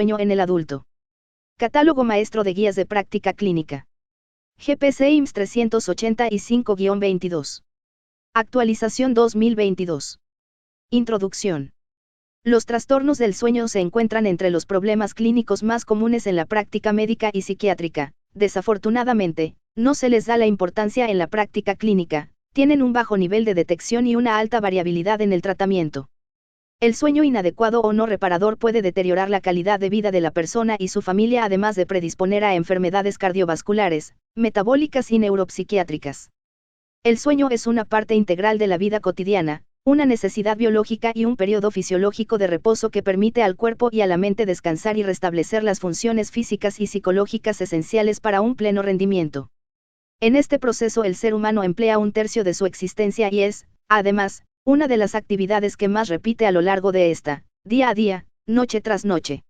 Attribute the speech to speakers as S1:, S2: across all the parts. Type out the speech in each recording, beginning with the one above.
S1: sueño en el adulto. Catálogo Maestro de Guías de Práctica Clínica. GPC IMSS 385-22. Actualización 2022. Introducción. Los trastornos del sueño se encuentran entre los problemas clínicos más comunes en la práctica médica y psiquiátrica. Desafortunadamente, no se les da la importancia en la práctica clínica, tienen un bajo nivel de detección y una alta variabilidad en el tratamiento. El sueño inadecuado o no reparador puede deteriorar la calidad de vida de la persona y su familia, además de predisponer a enfermedades cardiovasculares, metabólicas y neuropsiquiátricas. El sueño es una parte integral de la vida cotidiana, una necesidad biológica y un periodo fisiológico de reposo que permite al cuerpo y a la mente descansar y restablecer las funciones físicas y psicológicas esenciales para un pleno rendimiento. En este proceso el ser humano emplea un tercio de su existencia y es, además, una de las actividades que más repite a lo largo de esta, día a día, noche tras noche.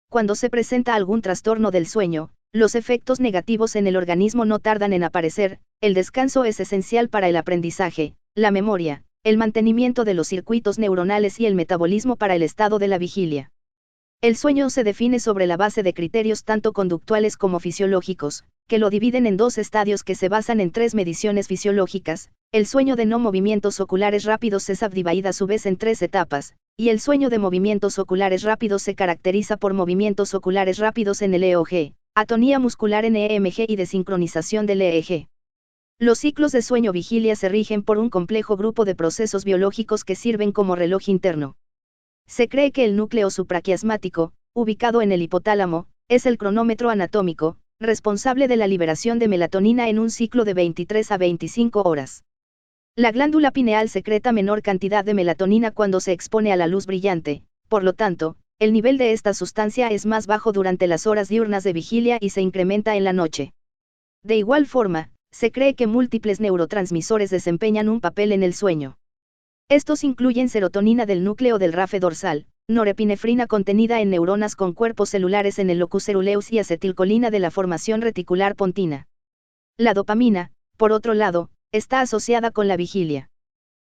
S1: Cuando se presenta algún trastorno del sueño, los efectos negativos en el organismo no tardan en aparecer. El descanso es esencial para el aprendizaje, la memoria, el mantenimiento de los circuitos neuronales y el metabolismo para el estado de la vigilia. El sueño se define sobre la base de criterios tanto conductuales como fisiológicos, que lo dividen en dos estadios que se basan en tres mediciones fisiológicas. El sueño de no movimientos oculares rápidos se subdivide a su vez en tres etapas, y el sueño de movimientos oculares rápidos se caracteriza por movimientos oculares rápidos en el EOG, atonía muscular en EMG y desincronización del EEG. Los ciclos de sueño-vigilia se rigen por un complejo grupo de procesos biológicos que sirven como reloj interno. Se cree que el núcleo supraquiasmático, ubicado en el hipotálamo, es el cronómetro anatómico, responsable de la liberación de melatonina en un ciclo de 23 a 25 horas. La glándula pineal secreta menor cantidad de melatonina cuando se expone a la luz brillante, por lo tanto, el nivel de esta sustancia es más bajo durante las horas diurnas de vigilia y se incrementa en la noche. De igual forma, se cree que múltiples neurotransmisores desempeñan un papel en el sueño. Estos incluyen serotonina del núcleo del rafe dorsal, norepinefrina contenida en neuronas con cuerpos celulares en el locus ceruleus y acetilcolina de la formación reticular pontina. La dopamina, por otro lado, está asociada con la vigilia.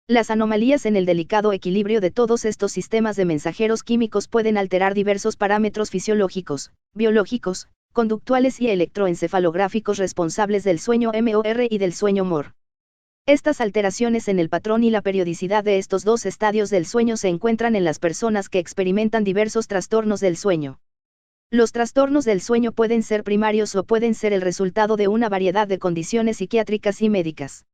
S1: Las anomalías en el delicado equilibrio de todos estos sistemas de mensajeros químicos pueden alterar diversos parámetros fisiológicos, biológicos, conductuales y electroencefalográficos responsables del sueño MOR y del sueño MOR. Estas alteraciones en el patrón y la periodicidad de estos dos estadios del sueño se encuentran en las personas que experimentan diversos trastornos del sueño. Los trastornos del sueño pueden ser primarios o pueden ser el resultado de una variedad de condiciones psiquiátricas y médicas.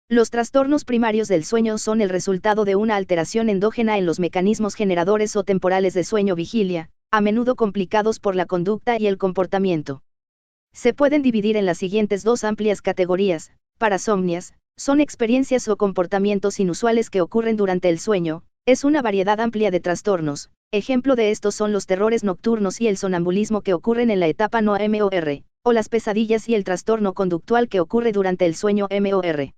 S1: Los trastornos primarios del sueño son el resultado de una alteración endógena en los mecanismos generadores o temporales de sueño-vigilia, a menudo complicados por la conducta y el comportamiento. Se pueden dividir en las siguientes dos amplias categorías. Parasomnias, son experiencias o comportamientos inusuales que ocurren durante el sueño, es una variedad amplia de trastornos. Ejemplo de estos son los terrores nocturnos y el sonambulismo que ocurren en la etapa no MOR, o las pesadillas y el trastorno conductual que ocurre durante el sueño MOR.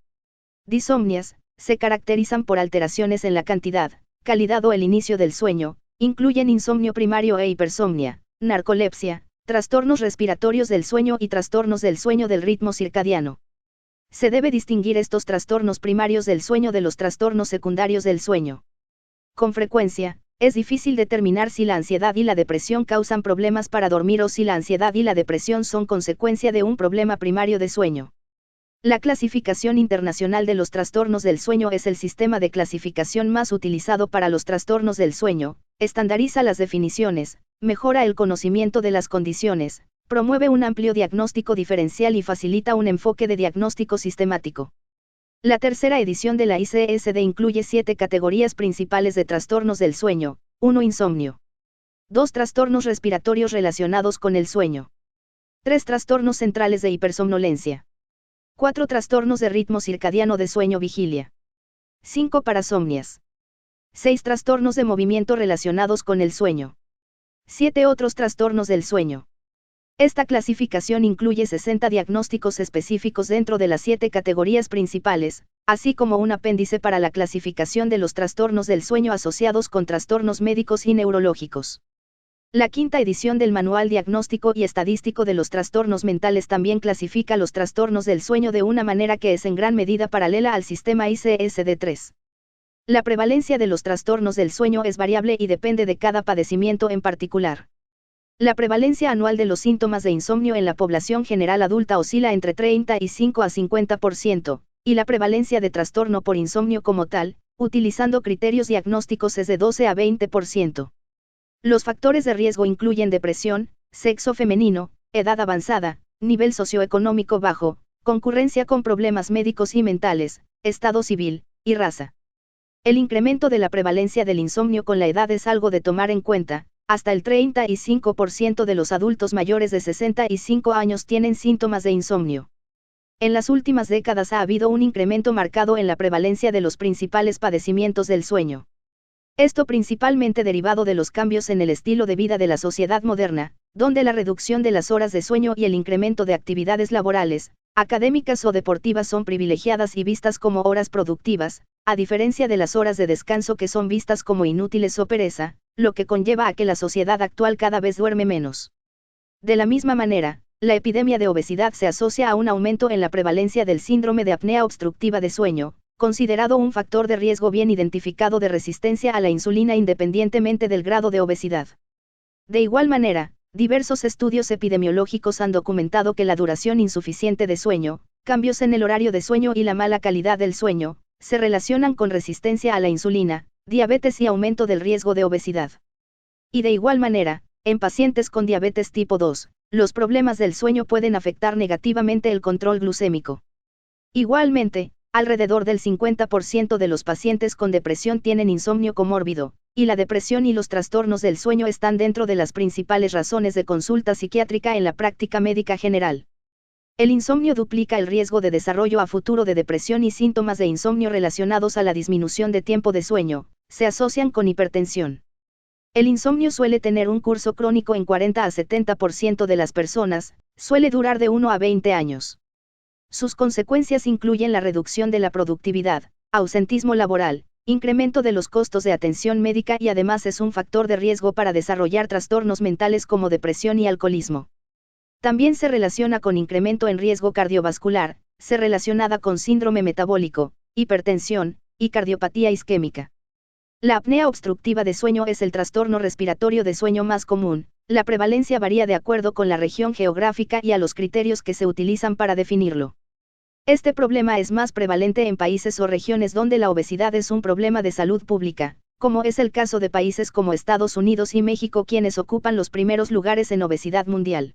S1: Disomnias, se caracterizan por alteraciones en la cantidad, calidad o el inicio del sueño, incluyen insomnio primario e hipersomnia, narcolepsia, trastornos respiratorios del sueño y trastornos del sueño del ritmo circadiano. Se debe distinguir estos trastornos primarios del sueño de los trastornos secundarios del sueño. Con frecuencia, es difícil determinar si la ansiedad y la depresión causan problemas para dormir o si la ansiedad y la depresión son consecuencia de un problema primario de sueño. La clasificación internacional de los trastornos del sueño es el sistema de clasificación más utilizado para los trastornos del sueño, estandariza las definiciones, mejora el conocimiento de las condiciones, promueve un amplio diagnóstico diferencial y facilita un enfoque de diagnóstico sistemático. La tercera edición de la ICSD incluye 7 categorías principales de trastornos del sueño. 1. Insomnio. 2. Trastornos respiratorios relacionados con el sueño. 3. Trastornos centrales de hipersomnolencia. 4. Trastornos de ritmo circadiano de sueño-vigilia. 5. Parasomnias. 6. Trastornos de movimiento relacionados con el sueño. 7. Otros trastornos del sueño. Esta clasificación incluye 60 diagnósticos específicos dentro de las 7 categorías principales, así como un apéndice para la clasificación de los trastornos del sueño asociados con trastornos médicos y neurológicos. La quinta edición del Manual Diagnóstico y Estadístico de los Trastornos Mentales también clasifica los trastornos del sueño de una manera que es en gran medida paralela al sistema ICSD-3. La prevalencia de los trastornos del sueño es variable y depende de cada padecimiento en particular. La prevalencia anual de los síntomas de insomnio en la población general adulta oscila entre 35 a 50%, y la prevalencia de trastorno por insomnio como tal, utilizando criterios diagnósticos es de 12 a 20%. Los factores de riesgo incluyen depresión, sexo femenino, edad avanzada, nivel socioeconómico bajo, concurrencia con problemas médicos y mentales, estado civil, y raza. El incremento de la prevalencia del insomnio con la edad es algo de tomar en cuenta. Hasta el 35% de los adultos mayores de 65 años tienen síntomas de insomnio. En las últimas décadas ha habido un incremento marcado en la prevalencia de los principales padecimientos del sueño. Esto principalmente derivado de los cambios en el estilo de vida de la sociedad moderna, donde la reducción de las horas de sueño y el incremento de actividades laborales, académicas o deportivas son privilegiadas y vistas como horas productivas, a diferencia de las horas de descanso que son vistas como inútiles o pereza, lo que conlleva a que la sociedad actual cada vez duerme menos. De la misma manera, la epidemia de obesidad se asocia a un aumento en la prevalencia del síndrome de apnea obstructiva de sueño, considerado un factor de riesgo bien identificado de resistencia a la insulina independientemente del grado de obesidad. De igual manera, diversos estudios epidemiológicos han documentado que la duración insuficiente de sueño, cambios en el horario de sueño y la mala calidad del sueño, se relacionan con resistencia a la insulina, diabetes y aumento del riesgo de obesidad. Y de igual manera, en pacientes con diabetes tipo 2, los problemas del sueño pueden afectar negativamente el control glucémico. Igualmente, alrededor del 50% de los pacientes con depresión tienen insomnio comórbido, y la depresión y los trastornos del sueño están dentro de las principales razones de consulta psiquiátrica en la práctica médica general. El insomnio duplica el riesgo de desarrollo a futuro de depresión y síntomas de insomnio relacionados a la disminución de tiempo de sueño, se asocian con hipertensión. El insomnio suele tener un curso crónico en 40 a 70% de las personas, suele durar de 1 a 20 años. Sus consecuencias incluyen la reducción de la productividad, ausentismo laboral, incremento de los costos de atención médica y además es un factor de riesgo para desarrollar trastornos mentales como depresión y alcoholismo. También se relaciona con incremento en riesgo cardiovascular, se relacionada con síndrome metabólico, hipertensión, y cardiopatía isquémica. La apnea obstructiva de sueño es el trastorno respiratorio de sueño más común, la prevalencia varía de acuerdo con la región geográfica y a los criterios que se utilizan para definirlo. Este problema es más prevalente en países o regiones donde la obesidad es un problema de salud pública, como es el caso de países como Estados Unidos y México, quienes ocupan los primeros lugares en obesidad mundial.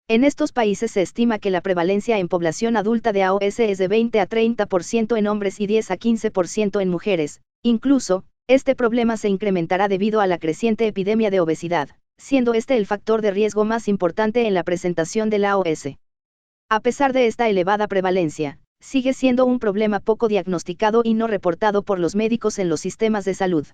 S1: En estos países se estima que la prevalencia en población adulta de AOS es de 20 a 30% en hombres y 10 a 15% en mujeres. Incluso, este problema se incrementará debido a la creciente epidemia de obesidad, siendo este el factor de riesgo más importante en la presentación de la AOS. A pesar de esta elevada prevalencia, sigue siendo un problema poco diagnosticado y no reportado por los médicos en los sistemas de salud.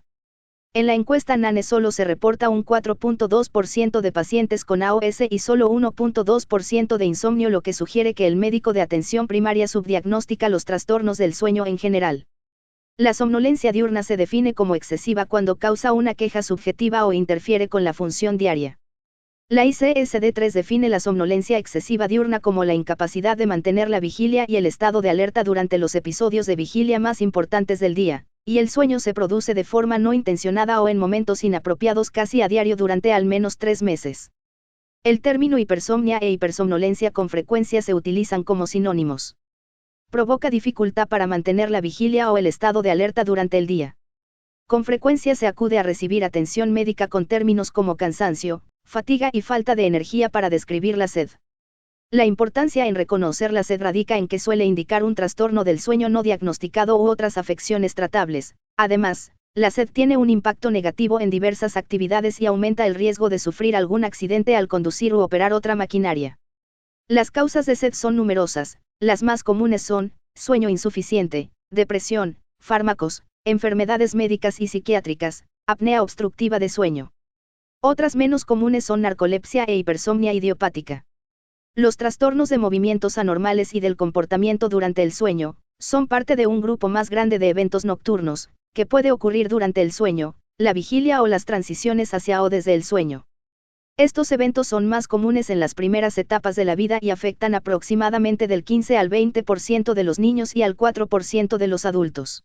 S1: En la encuesta NANE solo se reporta un 4.2% de pacientes con AOS y solo 1.2% de insomnio, lo que sugiere que el médico de atención primaria subdiagnostica los trastornos del sueño en general. La somnolencia diurna se define como excesiva cuando causa una queja subjetiva o interfiere con la función diaria. La ICSD-3 define la somnolencia excesiva diurna como la incapacidad de mantener la vigilia y el estado de alerta durante los episodios de vigilia más importantes del día, y el sueño se produce de forma no intencionada o en momentos inapropiados casi a diario durante al menos 3 meses. El término hipersomnia e hipersomnolencia con frecuencia se utilizan como sinónimos. Provoca dificultad para mantener la vigilia o el estado de alerta durante el día. Con frecuencia se acude a recibir atención médica con términos como cansancio, fatiga y falta de energía para describir la sed. La importancia en reconocer la sed radica en que suele indicar un trastorno del sueño no diagnosticado u otras afecciones tratables. Además, la sed tiene un impacto negativo en diversas actividades y aumenta el riesgo de sufrir algún accidente al conducir u operar otra maquinaria. Las causas de sed son numerosas, las más comunes son sueño insuficiente, depresión, fármacos, enfermedades médicas y psiquiátricas, apnea obstructiva de sueño. Otras menos comunes son narcolepsia e hipersomnia idiopática. Los trastornos de movimientos anormales y del comportamiento durante el sueño, son parte de un grupo más grande de eventos nocturnos, que puede ocurrir durante el sueño, la vigilia o las transiciones hacia o desde el sueño. Estos eventos son más comunes en las primeras etapas de la vida y afectan aproximadamente del 15 al 20% de los niños y al 4% de los adultos.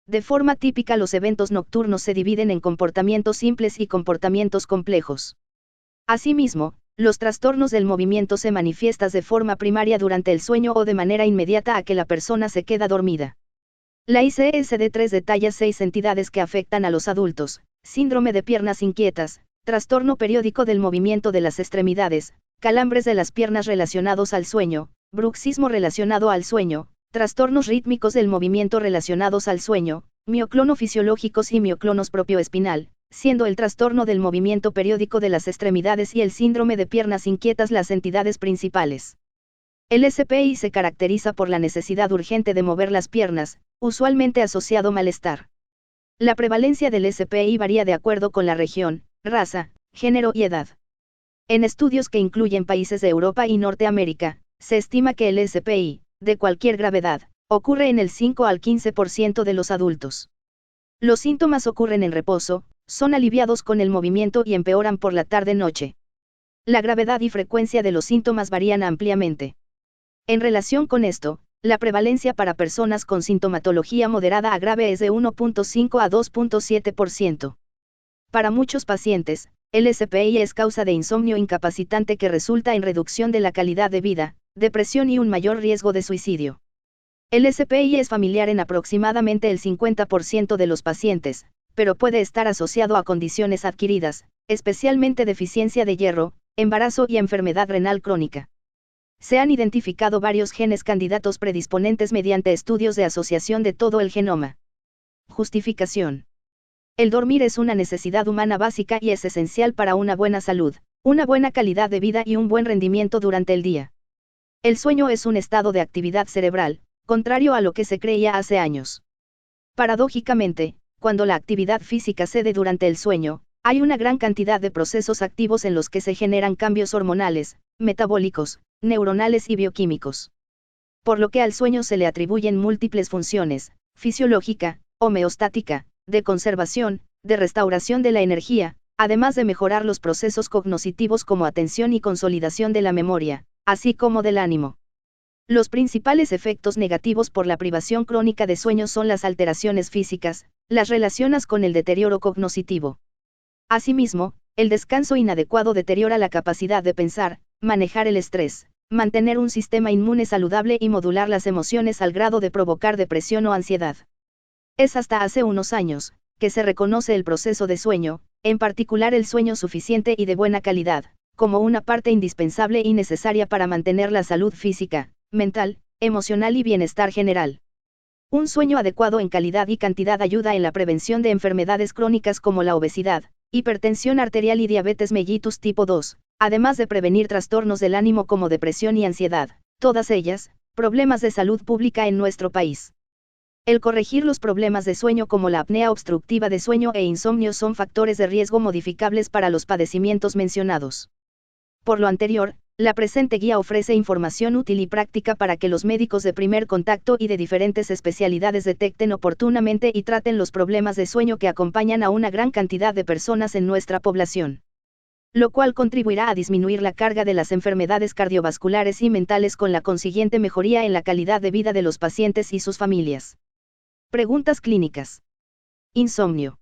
S1: De forma típica, los eventos nocturnos se dividen en comportamientos simples y comportamientos complejos. Asimismo, los trastornos del movimiento se manifiestan de forma primaria durante el sueño o de manera inmediata a que la persona se queda dormida. La ICSD-3 detalla 6 entidades que afectan a los adultos: síndrome de piernas inquietas, trastorno periódico del movimiento de las extremidades, calambres de las piernas relacionados al sueño, bruxismo relacionado al sueño, trastornos rítmicos del movimiento relacionados al sueño, mioclonofisiológicos y mioclonos propioespinal, siendo el trastorno del movimiento periódico de las extremidades y el síndrome de piernas inquietas las entidades principales. El SPI se caracteriza por la necesidad urgente de mover las piernas, usualmente asociado malestar. La prevalencia del SPI varía de acuerdo con la región, raza, género y edad. En estudios que incluyen países de Europa y Norteamérica, se estima que el SPI, de cualquier gravedad, ocurre en el 5 al 15% de los adultos. Los síntomas ocurren en reposo, son aliviados con el movimiento y empeoran por la tarde-noche. La gravedad y frecuencia de los síntomas varían ampliamente. En relación con esto, la prevalencia para personas con sintomatología moderada a grave es de 1.5 a 2.7%. Para muchos pacientes, el SPI es causa de insomnio incapacitante que resulta en reducción de la calidad de vida, depresión y un mayor riesgo de suicidio. El SPI es familiar en aproximadamente el 50% de los pacientes, pero puede estar asociado a condiciones adquiridas, especialmente deficiencia de hierro, embarazo y enfermedad renal crónica. Se han identificado varios genes candidatos predisponentes mediante estudios de asociación de todo el genoma. Justificación. El dormir es una necesidad humana básica y es esencial para una buena salud, una buena calidad de vida y un buen rendimiento durante el día. El sueño es un estado de actividad cerebral, contrario a lo que se creía hace años. Paradójicamente, cuando la actividad física cede durante el sueño, hay una gran cantidad de procesos activos en los que se generan cambios hormonales, metabólicos, neuronales y bioquímicos. Por lo que al sueño se le atribuyen múltiples funciones: fisiológica, homeostática, de conservación, de restauración de la energía, además de mejorar los procesos cognitivos como atención y consolidación de la memoria, así como del ánimo. Los principales efectos negativos por la privación crónica de sueño son las alteraciones físicas, las relacionadas con el deterioro cognitivo. Asimismo, el descanso inadecuado deteriora la capacidad de pensar, manejar el estrés, mantener un sistema inmune saludable y modular las emociones al grado de provocar depresión o ansiedad. Es hasta hace unos años que se reconoce el proceso de sueño, en particular el sueño suficiente y de buena calidad, como una parte indispensable y necesaria para mantener la salud física, mental, emocional y bienestar general. Un sueño adecuado en calidad y cantidad ayuda en la prevención de enfermedades crónicas como la obesidad, hipertensión arterial y diabetes mellitus tipo 2, además de prevenir trastornos del ánimo como depresión y ansiedad, todas ellas, problemas de salud pública en nuestro país. El corregir los problemas de sueño como la apnea obstructiva de sueño e insomnio son factores de riesgo modificables para los padecimientos mencionados. Por lo anterior, la presente guía ofrece información útil y práctica para que los médicos de primer contacto y de diferentes especialidades detecten oportunamente y traten los problemas de sueño que acompañan a una gran cantidad de personas en nuestra población, lo cual contribuirá a disminuir la carga de las enfermedades cardiovasculares y mentales con la consiguiente mejoría en la calidad de vida de los pacientes y sus familias. Preguntas clínicas. Insomnio.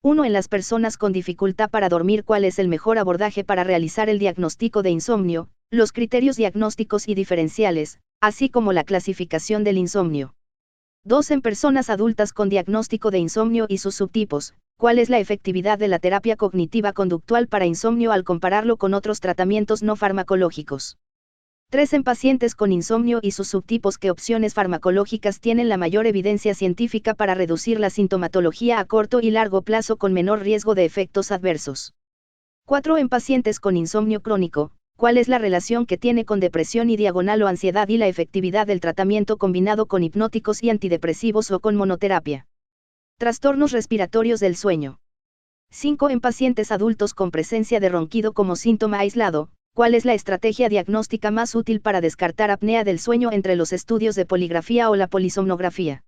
S1: 1. En las personas con dificultad para dormir, ¿cuál es el mejor abordaje para realizar el diagnóstico de insomnio, los criterios diagnósticos y diferenciales, así como la clasificación del insomnio? 2. En personas adultas con diagnóstico de insomnio y sus subtipos, ¿cuál es la efectividad de la terapia cognitiva conductual para insomnio al compararlo con otros tratamientos no farmacológicos? 3. En pacientes con insomnio y sus subtipos, ¿qué opciones farmacológicas tienen la mayor evidencia científica para reducir la sintomatología a corto y largo plazo con menor riesgo de efectos adversos? 4. En pacientes con insomnio crónico, ¿cuál es la relación que tiene con depresión y diagonal o ansiedad y la efectividad del tratamiento combinado con hipnóticos y antidepresivos o con monoterapia? Trastornos respiratorios del sueño. 5. En pacientes adultos con presencia de ronquido como síntoma aislado, ¿cuál es la estrategia diagnóstica más útil para descartar apnea del sueño entre los estudios de poligrafía o la polisomnografía?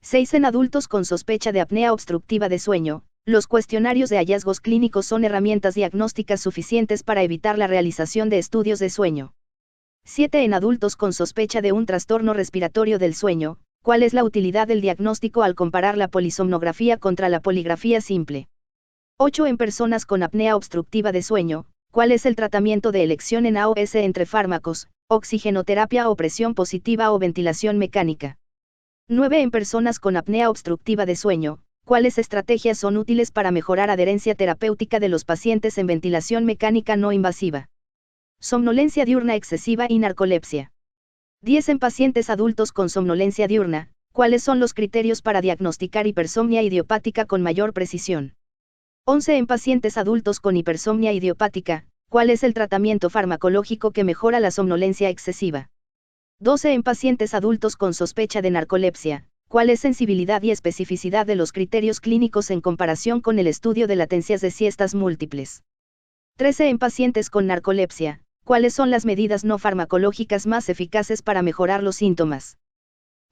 S1: 6. En adultos con sospecha de apnea obstructiva de sueño, los cuestionarios de hallazgos clínicos son herramientas diagnósticas suficientes para evitar la realización de estudios de sueño. 7. En adultos con sospecha de un trastorno respiratorio del sueño, ¿cuál es la utilidad del diagnóstico al comparar la polisomnografía contra la poligrafía simple? 8. En personas con apnea obstructiva de sueño, ¿Cuál es el tratamiento de elección en AOS entre fármacos, oxigenoterapia o presión positiva o ventilación mecánica? 9. En personas con apnea obstructiva de sueño, ¿cuáles estrategias son útiles para mejorar adherencia terapéutica de los pacientes en ventilación mecánica no invasiva? Somnolencia diurna excesiva y narcolepsia. 10. En pacientes adultos con somnolencia diurna, ¿cuáles son los criterios para diagnosticar hipersomnia idiopática con mayor precisión? 11. En pacientes adultos con hipersomnia idiopática, ¿cuál es el tratamiento farmacológico que mejora la somnolencia excesiva? 12. En pacientes adultos con sospecha de narcolepsia, ¿cuál es sensibilidad y especificidad de los criterios clínicos en comparación con el estudio de latencias de siestas múltiples? 13. En pacientes con narcolepsia, ¿cuáles son las medidas no farmacológicas más eficaces para mejorar los síntomas?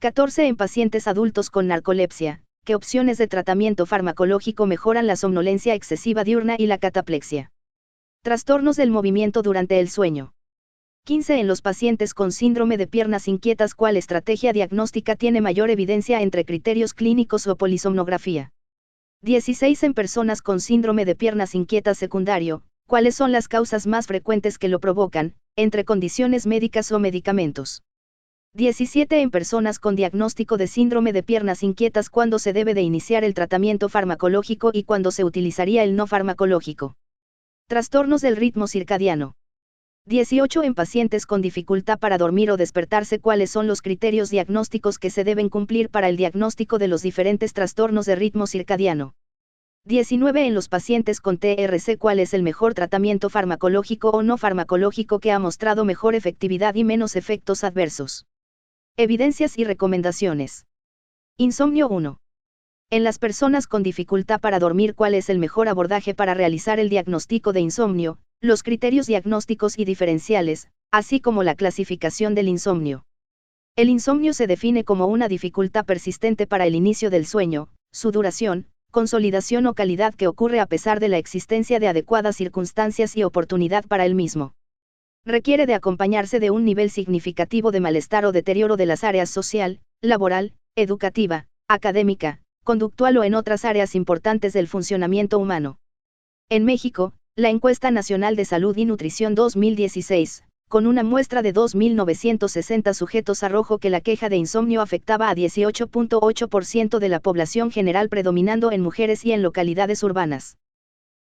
S1: 14. En pacientes adultos con narcolepsia, ¿qué opciones de tratamiento farmacológico mejoran la somnolencia excesiva diurna y la cataplexia? Trastornos del movimiento durante el sueño. 15. En los pacientes con síndrome de piernas inquietas, ¿cuál estrategia diagnóstica tiene mayor evidencia entre criterios clínicos o polisomnografía? 16. En personas con síndrome de piernas inquietas secundario, ¿cuáles son las causas más frecuentes que lo provocan, entre condiciones médicas o medicamentos? 17. En personas con diagnóstico de síndrome de piernas inquietas, ¿cuándo se debe de iniciar el tratamiento farmacológico y cuándo se utilizaría el no farmacológico? Trastornos del ritmo circadiano. 18. En pacientes con dificultad para dormir o despertarse, ¿cuáles son los criterios diagnósticos que se deben cumplir para el diagnóstico de los diferentes trastornos de ritmo circadiano? 19. En los pacientes con TRC, ¿cuál es el mejor tratamiento farmacológico o no farmacológico que ha mostrado mejor efectividad y menos efectos adversos? Evidencias y recomendaciones. Insomnio 1. En las personas con dificultad para dormir, ¿cuál es el mejor abordaje para realizar el diagnóstico de insomnio, los criterios diagnósticos y diferenciales, así como la clasificación del insomnio? El insomnio se define como una dificultad persistente para el inicio del sueño, su duración, consolidación o calidad que ocurre a pesar de la existencia de adecuadas circunstancias y oportunidad para el mismo. Requiere de acompañarse de un nivel significativo de malestar o deterioro de las áreas social, laboral, educativa, académica, conductual o en otras áreas importantes del funcionamiento humano. En México, la Encuesta Nacional de Salud y Nutrición 2016, con una muestra de 2.960 sujetos, arrojó que la queja de insomnio afectaba a 18.8% de la población general, predominando en mujeres y en localidades urbanas.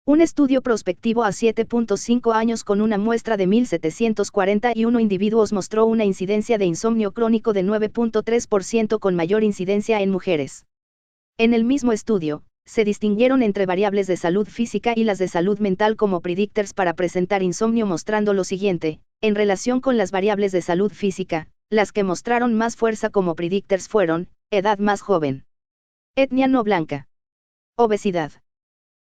S1: Un estudio prospectivo a 7.5 años con una muestra de 1.741 individuos mostró una incidencia de insomnio crónico de 9.3%, con mayor incidencia en mujeres. En el mismo estudio, se distinguieron entre variables de salud física y las de salud mental como predictors para presentar insomnio, mostrando lo siguiente: en relación con las variables de salud física, las que mostraron más fuerza como predictors fueron: edad más joven, etnia no blanca, obesidad.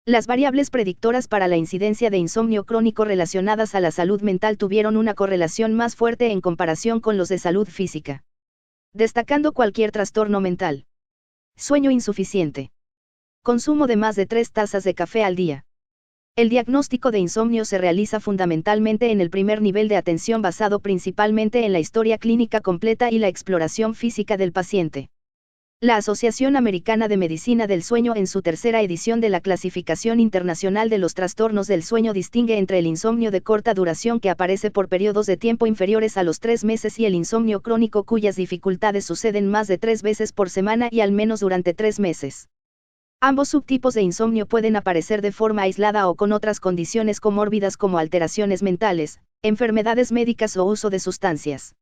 S1: Las variables predictoras para la incidencia de insomnio crónico relacionadas a la salud mental tuvieron una correlación más fuerte en comparación con los de salud física, destacando cualquier trastorno mental. Sueño insuficiente. Consumo de más de 3 tazas de café al día. El diagnóstico de insomnio se realiza fundamentalmente en el primer nivel de atención, basado principalmente en la historia clínica completa y la exploración física del paciente. La Asociación Americana de Medicina del Sueño, en su tercera edición de la Clasificación Internacional de los Trastornos del Sueño, distingue entre el insomnio de corta duración, que aparece por periodos de tiempo inferiores a los 3 meses, y el insomnio crónico, cuyas dificultades suceden más de 3 veces por semana y al menos durante 3 meses. Ambos subtipos de insomnio pueden aparecer de forma aislada o con otras condiciones comórbidas como alteraciones mentales, enfermedades médicas o uso de sustancias.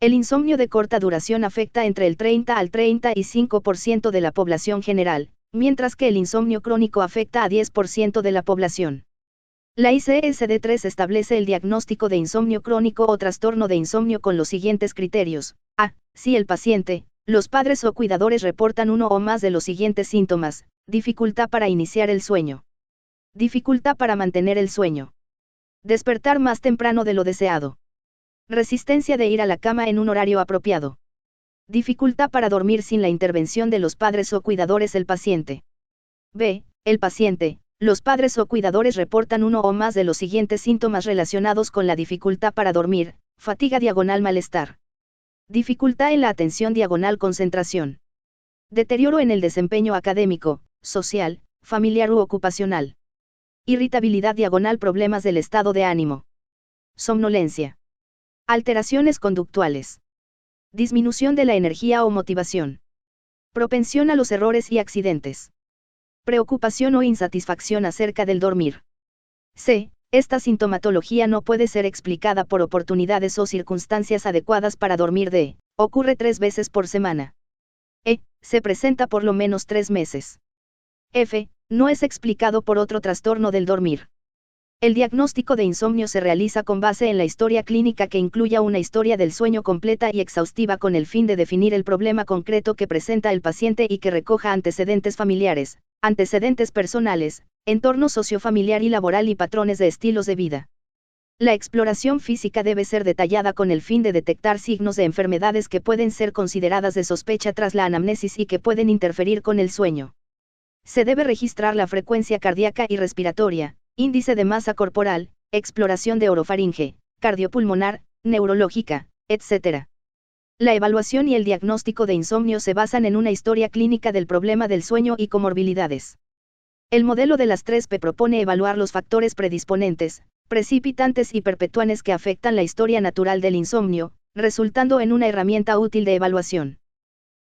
S1: El insomnio de corta duración afecta entre el 30 al 35% de la población general, mientras que el insomnio crónico afecta a 10% de la población. La ICSD-3 establece el diagnóstico de insomnio crónico o trastorno de insomnio con los siguientes criterios. A. Si el paciente, los padres o cuidadores reportan uno o más de los siguientes síntomas: dificultad para iniciar el sueño, dificultad para mantener el sueño, despertar más temprano de lo deseado, resistencia de ir a la cama en un horario apropiado, dificultad para dormir sin la intervención de los padres o cuidadores del paciente. B. El paciente, los padres o cuidadores reportan uno o más de los siguientes síntomas relacionados con la dificultad para dormir: fatiga / malestar, dificultad en la atención / concentración, deterioro en el desempeño académico, social, familiar u ocupacional, Irritabilidad / problemas del estado de ánimo. Somnolencia. Alteraciones conductuales. Disminución de la energía o motivación. Propensión a los errores y accidentes. Preocupación o insatisfacción acerca del dormir. C. Esta sintomatología no puede ser explicada por oportunidades o circunstancias adecuadas para dormir ocurre 3 veces por semana. E. Se presenta por lo menos 3 meses. F. No es explicado por otro trastorno del dormir. El diagnóstico de insomnio se realiza con base en la historia clínica que incluya una historia del sueño completa y exhaustiva con el fin de definir el problema concreto que presenta el paciente y que recoja antecedentes familiares, antecedentes personales, entorno sociofamiliar y laboral y patrones de estilos de vida. La exploración física debe ser detallada con el fin de detectar signos de enfermedades que pueden ser consideradas de sospecha tras la anamnesis y que pueden interferir con el sueño. Se debe registrar la frecuencia cardíaca y respiratoria, índice de masa corporal, exploración de orofaringe, cardiopulmonar, neurológica, etc. La evaluación y el diagnóstico de insomnio se basan en una historia clínica del problema del sueño y comorbilidades. El modelo de las 3P propone evaluar los factores predisponentes, precipitantes y perpetuantes que afectan la historia natural del insomnio, resultando en una herramienta útil de evaluación.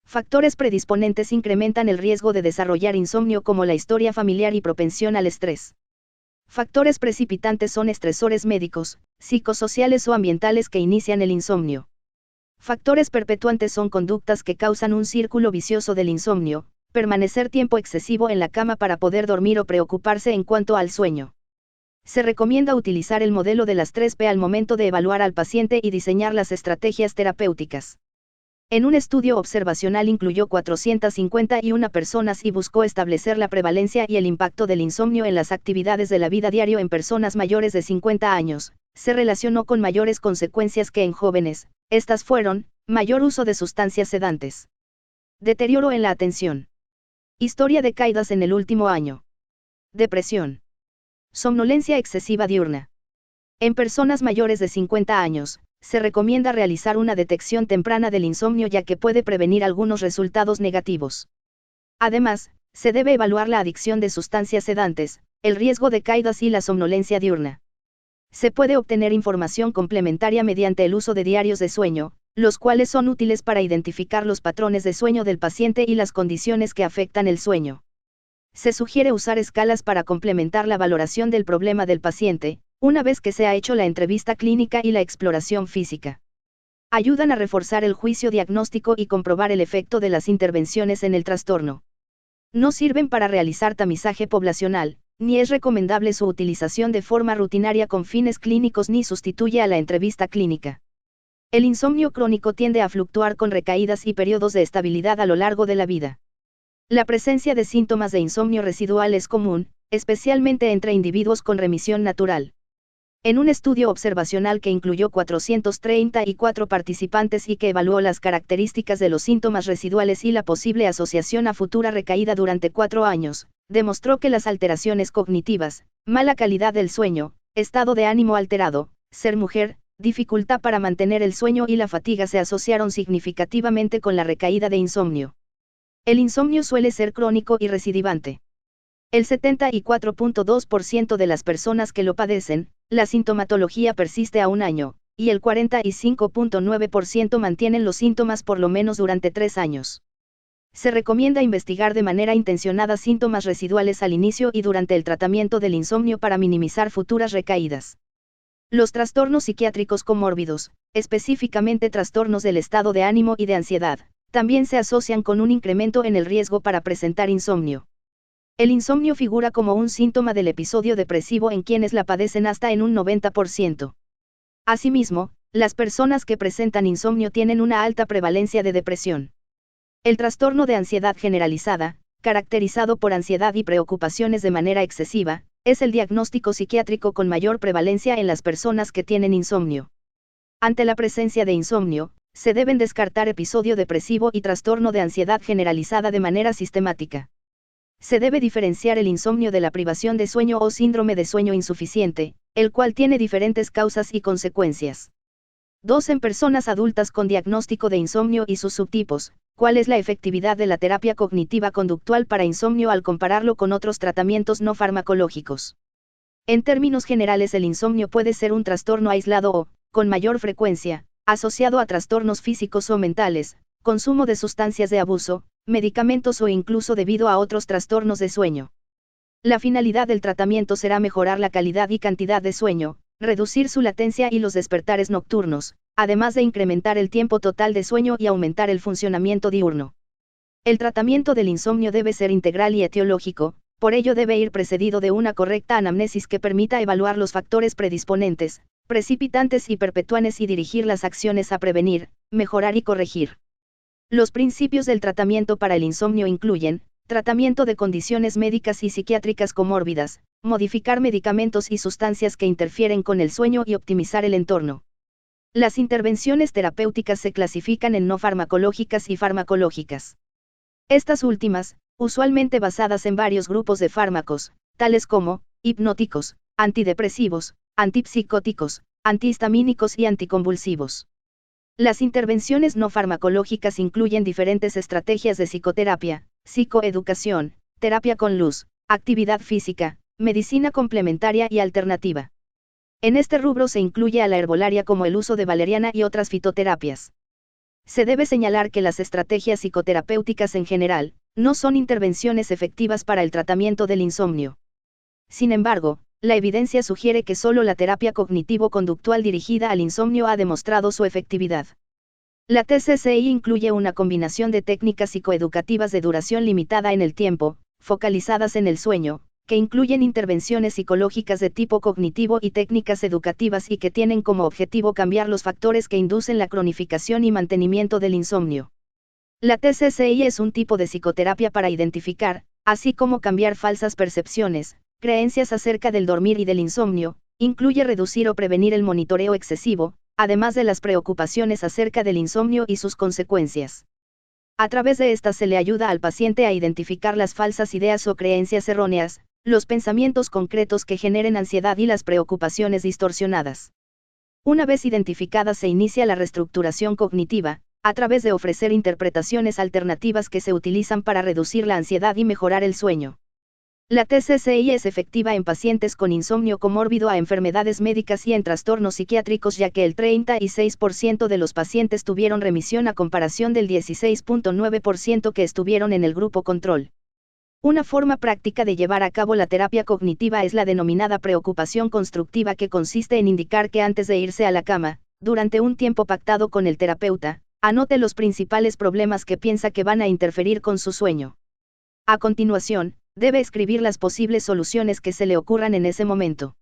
S1: Factores predisponentes incrementan el riesgo de desarrollar insomnio como la historia familiar y propensión al estrés. Factores precipitantes son estresores médicos, psicosociales o ambientales que inician el insomnio. Factores perpetuantes son conductas que causan un círculo vicioso del insomnio, permanecer tiempo excesivo en la cama para poder dormir o preocuparse en cuanto al sueño. Se recomienda utilizar el modelo de las 3P al momento de evaluar al paciente y diseñar las estrategias terapéuticas. En un estudio observacional incluyó 451 personas y buscó establecer la prevalencia y el impacto del insomnio en las actividades de la vida diaria en personas mayores de 50 años. Se relacionó con mayores consecuencias que en jóvenes. Estas fueron: mayor uso de sustancias sedantes, deterioro en la atención, historia de caídas en el último año, depresión, somnolencia excesiva diurna. En personas mayores de 50 años, se recomienda realizar una detección temprana del insomnio ya que puede prevenir algunos resultados negativos. Además, se debe evaluar la adicción de sustancias sedantes, el riesgo de caídas y la somnolencia diurna. Se puede obtener información complementaria mediante el uso de diarios de sueño, los cuales son útiles para identificar los patrones de sueño del paciente y las condiciones que afectan el sueño. Se sugiere usar escalas para complementar la valoración del problema del paciente, una vez que se ha hecho la entrevista clínica y la exploración física. Ayudan a reforzar el juicio diagnóstico y comprobar el efecto de las intervenciones en el trastorno. No sirven para realizar tamizaje poblacional, ni es recomendable su utilización de forma rutinaria con fines clínicos ni sustituye a la entrevista clínica. El insomnio crónico tiende a fluctuar con recaídas y periodos de estabilidad a lo largo de la vida. La presencia de síntomas de insomnio residual es común, especialmente entre individuos con remisión natural. En un estudio observacional que incluyó 434 participantes y que evaluó las características de los síntomas residuales y la posible asociación a futura recaída durante 4 años, demostró que las alteraciones cognitivas, mala calidad del sueño, estado de ánimo alterado, ser mujer, dificultad para mantener el sueño y la fatiga se asociaron significativamente con la recaída de insomnio. El insomnio suele ser crónico y recidivante. El 74.2% de las personas que lo padecen, la sintomatología persiste a un año, y el 45.9% mantienen los síntomas por lo menos durante 3 años. Se recomienda investigar de manera intencionada síntomas residuales al inicio y durante el tratamiento del insomnio para minimizar futuras recaídas. Los trastornos psiquiátricos comórbidos, específicamente trastornos del estado de ánimo y de ansiedad, también se asocian con un incremento en el riesgo para presentar insomnio. El insomnio figura como un síntoma del episodio depresivo en quienes la padecen hasta en un 90%. Asimismo, las personas que presentan insomnio tienen una alta prevalencia de depresión. El trastorno de ansiedad generalizada, caracterizado por ansiedad y preocupaciones de manera excesiva, es el diagnóstico psiquiátrico con mayor prevalencia en las personas que tienen insomnio. Ante la presencia de insomnio, se deben descartar episodio depresivo y trastorno de ansiedad generalizada de manera sistemática. Se debe diferenciar el insomnio de la privación de sueño o síndrome de sueño insuficiente, el cual tiene diferentes causas y consecuencias. 2. En personas adultas con diagnóstico de insomnio y sus subtipos, ¿cuál es la efectividad de la terapia cognitiva conductual para insomnio al compararlo con otros tratamientos no farmacológicos? En términos generales, el insomnio puede ser un trastorno aislado o, con mayor frecuencia, asociado a trastornos físicos o mentales, consumo de sustancias de abuso, medicamentos o incluso debido a otros trastornos de sueño. La finalidad del tratamiento será mejorar la calidad y cantidad de sueño, reducir su latencia y los despertares nocturnos, además de incrementar el tiempo total de sueño y aumentar el funcionamiento diurno. El tratamiento del insomnio debe ser integral y etiológico, por ello debe ir precedido de una correcta anamnesis que permita evaluar los factores predisponentes, precipitantes y perpetuantes y dirigir las acciones a prevenir, mejorar y corregir. Los principios del tratamiento para el insomnio incluyen: tratamiento de condiciones médicas y psiquiátricas comórbidas, modificar medicamentos y sustancias que interfieren con el sueño y optimizar el entorno. Las intervenciones terapéuticas se clasifican en no farmacológicas y farmacológicas. Estas últimas, usualmente basadas en varios grupos de fármacos, tales como hipnóticos, antidepresivos, antipsicóticos, antihistamínicos y anticonvulsivos. Las intervenciones no farmacológicas incluyen diferentes estrategias de psicoterapia, psicoeducación, terapia con luz, actividad física, medicina complementaria y alternativa. En este rubro se incluye a la herbolaria como el uso de valeriana y otras fitoterapias. Se debe señalar que las estrategias psicoterapéuticas en general, no son intervenciones efectivas para el tratamiento del insomnio. Sin embargo, la evidencia sugiere que solo la terapia cognitivo-conductual dirigida al insomnio ha demostrado su efectividad. La TCCI incluye una combinación de técnicas psicoeducativas de duración limitada en el tiempo, focalizadas en el sueño, que incluyen intervenciones psicológicas de tipo cognitivo y técnicas educativas y que tienen como objetivo cambiar los factores que inducen la cronificación y mantenimiento del insomnio. La TCCI es un tipo de psicoterapia para identificar, así como cambiar falsas percepciones, creencias acerca del dormir y del insomnio, incluye reducir o prevenir el monitoreo excesivo, además de las preocupaciones acerca del insomnio y sus consecuencias. A través de estas se le ayuda al paciente a identificar las falsas ideas o creencias erróneas, los pensamientos concretos que generen ansiedad y las preocupaciones distorsionadas. Una vez identificadas se inicia la reestructuración cognitiva, a través de ofrecer interpretaciones alternativas que se utilizan para reducir la ansiedad y mejorar el sueño. La TCCI es efectiva en pacientes con insomnio comórbido a enfermedades médicas y en trastornos psiquiátricos, ya que el 36% de los pacientes tuvieron remisión a comparación del 16.9% que estuvieron en el grupo control. Una forma práctica de llevar a cabo la terapia cognitiva es la denominada preocupación constructiva, que consiste en indicar que antes de irse a la cama, durante un tiempo pactado con el terapeuta, anote los principales problemas que piensa que van a interferir con su sueño. A continuación, debe escribir las posibles soluciones que se le ocurran en ese momento.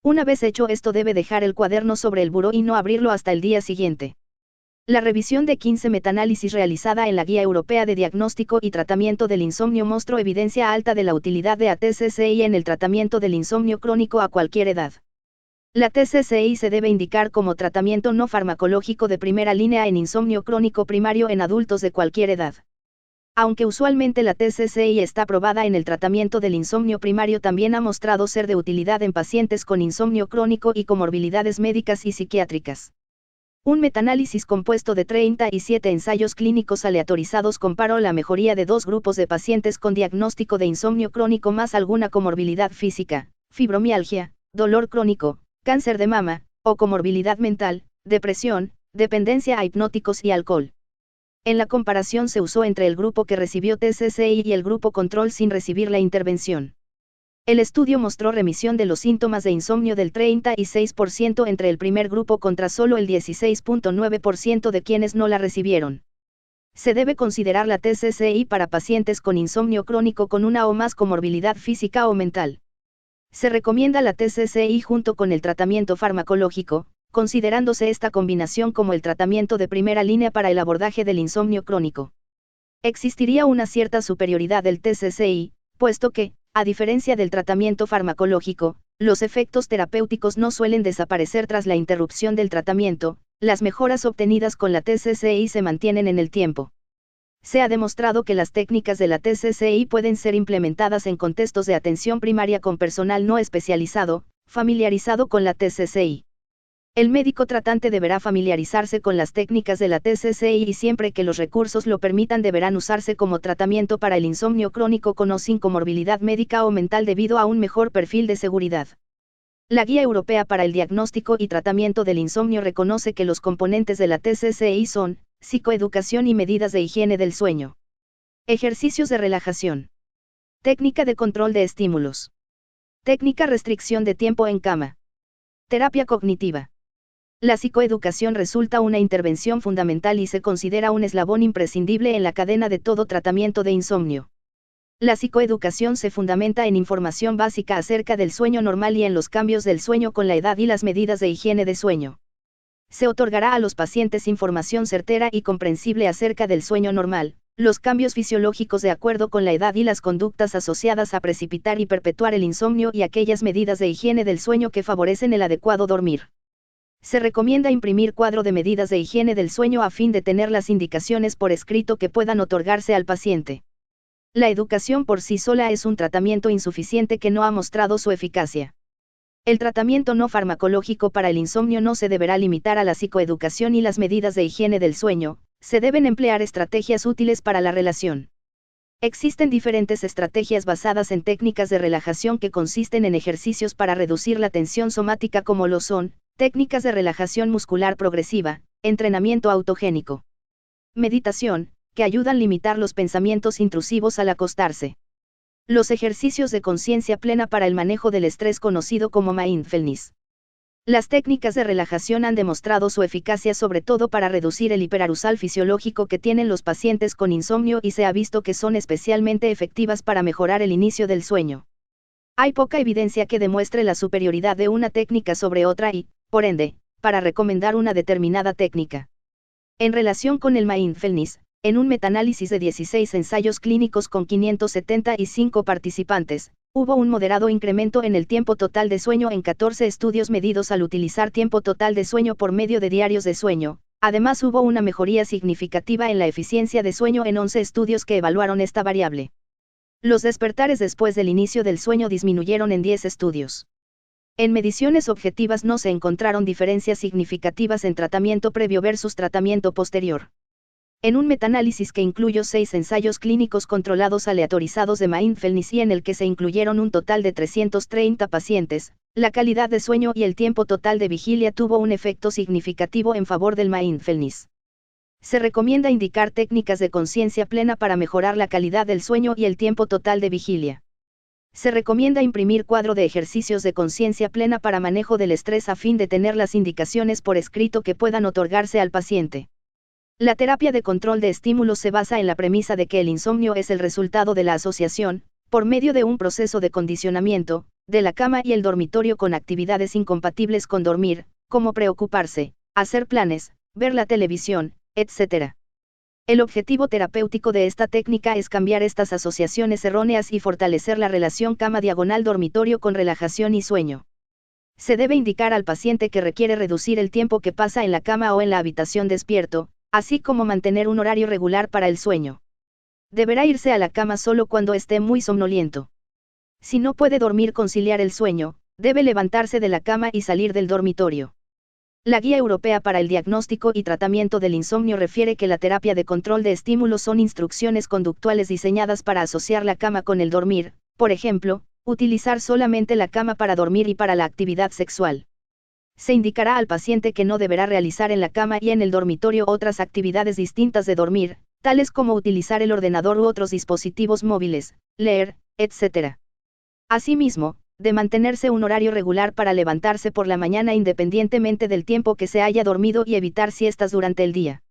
S1: Una vez hecho esto, debe dejar el cuaderno sobre el buró y no abrirlo hasta el día siguiente. La revisión de 15 metaanálisis realizada en la Guía Europea de Diagnóstico y Tratamiento del Insomnio mostró evidencia alta de la utilidad de la TCCI en el tratamiento del insomnio crónico a cualquier edad. La TCCI se debe indicar como tratamiento no farmacológico de primera línea en insomnio crónico primario en adultos de cualquier edad. Aunque usualmente la TCCI está aprobada en el tratamiento del insomnio primario, también ha mostrado ser de utilidad en pacientes con insomnio crónico y comorbilidades médicas y psiquiátricas. Un metaanálisis compuesto de 37 ensayos clínicos aleatorizados comparó la mejoría de dos grupos de pacientes con diagnóstico de insomnio crónico más alguna comorbilidad física, fibromialgia, dolor crónico, cáncer de mama, o comorbilidad mental, depresión, dependencia a hipnóticos y alcohol. En la comparación se usó entre el grupo que recibió TCCI y el grupo control sin recibir la intervención. El estudio mostró remisión de los síntomas de insomnio del 36% entre el primer grupo contra solo el 16.9% de quienes no la recibieron. Se debe considerar la TCCI para pacientes con insomnio crónico con una o más comorbilidad física o mental. Se recomienda la TCCI junto con el tratamiento farmacológico, considerándose esta combinación como el tratamiento de primera línea para el abordaje del insomnio crónico. Existiría una cierta superioridad del TCCI, puesto que, a diferencia del tratamiento farmacológico, los efectos terapéuticos no suelen desaparecer tras la interrupción del tratamiento, las mejoras obtenidas con la TCCI se mantienen en el tiempo. Se ha demostrado que las técnicas de la TCCI pueden ser implementadas en contextos de atención primaria con personal no especializado, familiarizado con la TCCI. El médico tratante deberá familiarizarse con las técnicas de la TCCI y siempre que los recursos lo permitan deberán usarse como tratamiento para el insomnio crónico con o sin comorbilidad médica o mental debido a un mejor perfil de seguridad. La Guía Europea para el Diagnóstico y Tratamiento del Insomnio reconoce que los componentes de la TCCI son psicoeducación y medidas de higiene del sueño. Ejercicios de relajación. Técnica de control de estímulos. Técnica restricción de tiempo en cama. Terapia cognitiva. La psicoeducación resulta una intervención fundamental y se considera un eslabón imprescindible en la cadena de todo tratamiento de insomnio. La psicoeducación se fundamenta en información básica acerca del sueño normal y en los cambios del sueño con la edad y las medidas de higiene de sueño. Se otorgará a los pacientes información certera y comprensible acerca del sueño normal, los cambios fisiológicos de acuerdo con la edad y las conductas asociadas a precipitar y perpetuar el insomnio y aquellas medidas de higiene del sueño que favorecen el adecuado dormir. Se recomienda imprimir cuadro de medidas de higiene del sueño a fin de tener las indicaciones por escrito que puedan otorgarse al paciente. La educación por sí sola es un tratamiento insuficiente que no ha mostrado su eficacia. El tratamiento no farmacológico para el insomnio no se deberá limitar a la psicoeducación y las medidas de higiene del sueño, se deben emplear estrategias útiles para la relación. Existen diferentes estrategias basadas en técnicas de relajación que consisten en ejercicios para reducir la tensión somática como lo son, técnicas de relajación muscular progresiva, entrenamiento autogénico. Meditación, que ayudan a limitar los pensamientos intrusivos al acostarse. Los ejercicios de conciencia plena para el manejo del estrés conocido como mindfulness. Las técnicas de relajación han demostrado su eficacia sobre todo para reducir el hiperarousal fisiológico que tienen los pacientes con insomnio y se ha visto que son especialmente efectivas para mejorar el inicio del sueño. Hay poca evidencia que demuestre la superioridad de una técnica sobre otra y, por ende, para recomendar una determinada técnica. En relación con el mindfulness, en un metaanálisis de 16 ensayos clínicos con 575 participantes, hubo un moderado incremento en el tiempo total de sueño en 14 estudios medidos al utilizar tiempo total de sueño por medio de diarios de sueño. Además hubo una mejoría significativa en la eficiencia de sueño en 11 estudios que evaluaron esta variable. Los despertares después del inicio del sueño disminuyeron en 10 estudios. En mediciones objetivas no se encontraron diferencias significativas en tratamiento previo versus tratamiento posterior. En un metaanálisis que incluyó 6 ensayos clínicos controlados aleatorizados de mindfulness y en el que se incluyeron un total de 330 pacientes, la calidad de sueño y el tiempo total de vigilia tuvo un efecto significativo en favor del mindfulness. Se recomienda indicar técnicas de conciencia plena para mejorar la calidad del sueño y el tiempo total de vigilia. Se recomienda imprimir cuadro de ejercicios de conciencia plena para manejo del estrés a fin de tener las indicaciones por escrito que puedan otorgarse al paciente. La terapia de control de estímulos se basa en la premisa de que el insomnio es el resultado de la asociación, por medio de un proceso de condicionamiento, de la cama y el dormitorio con actividades incompatibles con dormir, como preocuparse, hacer planes, ver la televisión, etc. El objetivo terapéutico de esta técnica es cambiar estas asociaciones erróneas y fortalecer la relación cama-dormitorio con relajación y sueño. Se debe indicar al paciente que requiere reducir el tiempo que pasa en la cama o en la habitación despierto, así como mantener un horario regular para el sueño. Deberá irse a la cama solo cuando esté muy somnoliento. Si no puede dormir conciliar el sueño, debe levantarse de la cama y salir del dormitorio. La Guía Europea para el Diagnóstico y Tratamiento del Insomnio refiere que la terapia de control de estímulos son instrucciones conductuales diseñadas para asociar la cama con el dormir, por ejemplo, utilizar solamente la cama para dormir y para la actividad sexual. Se indicará al paciente que no deberá realizar en la cama y en el dormitorio otras actividades distintas de dormir, tales como utilizar el ordenador u otros dispositivos móviles, leer, etc. Asimismo, de mantenerse un horario regular para levantarse por la mañana independientemente del tiempo que se haya dormido y evitar siestas durante el día.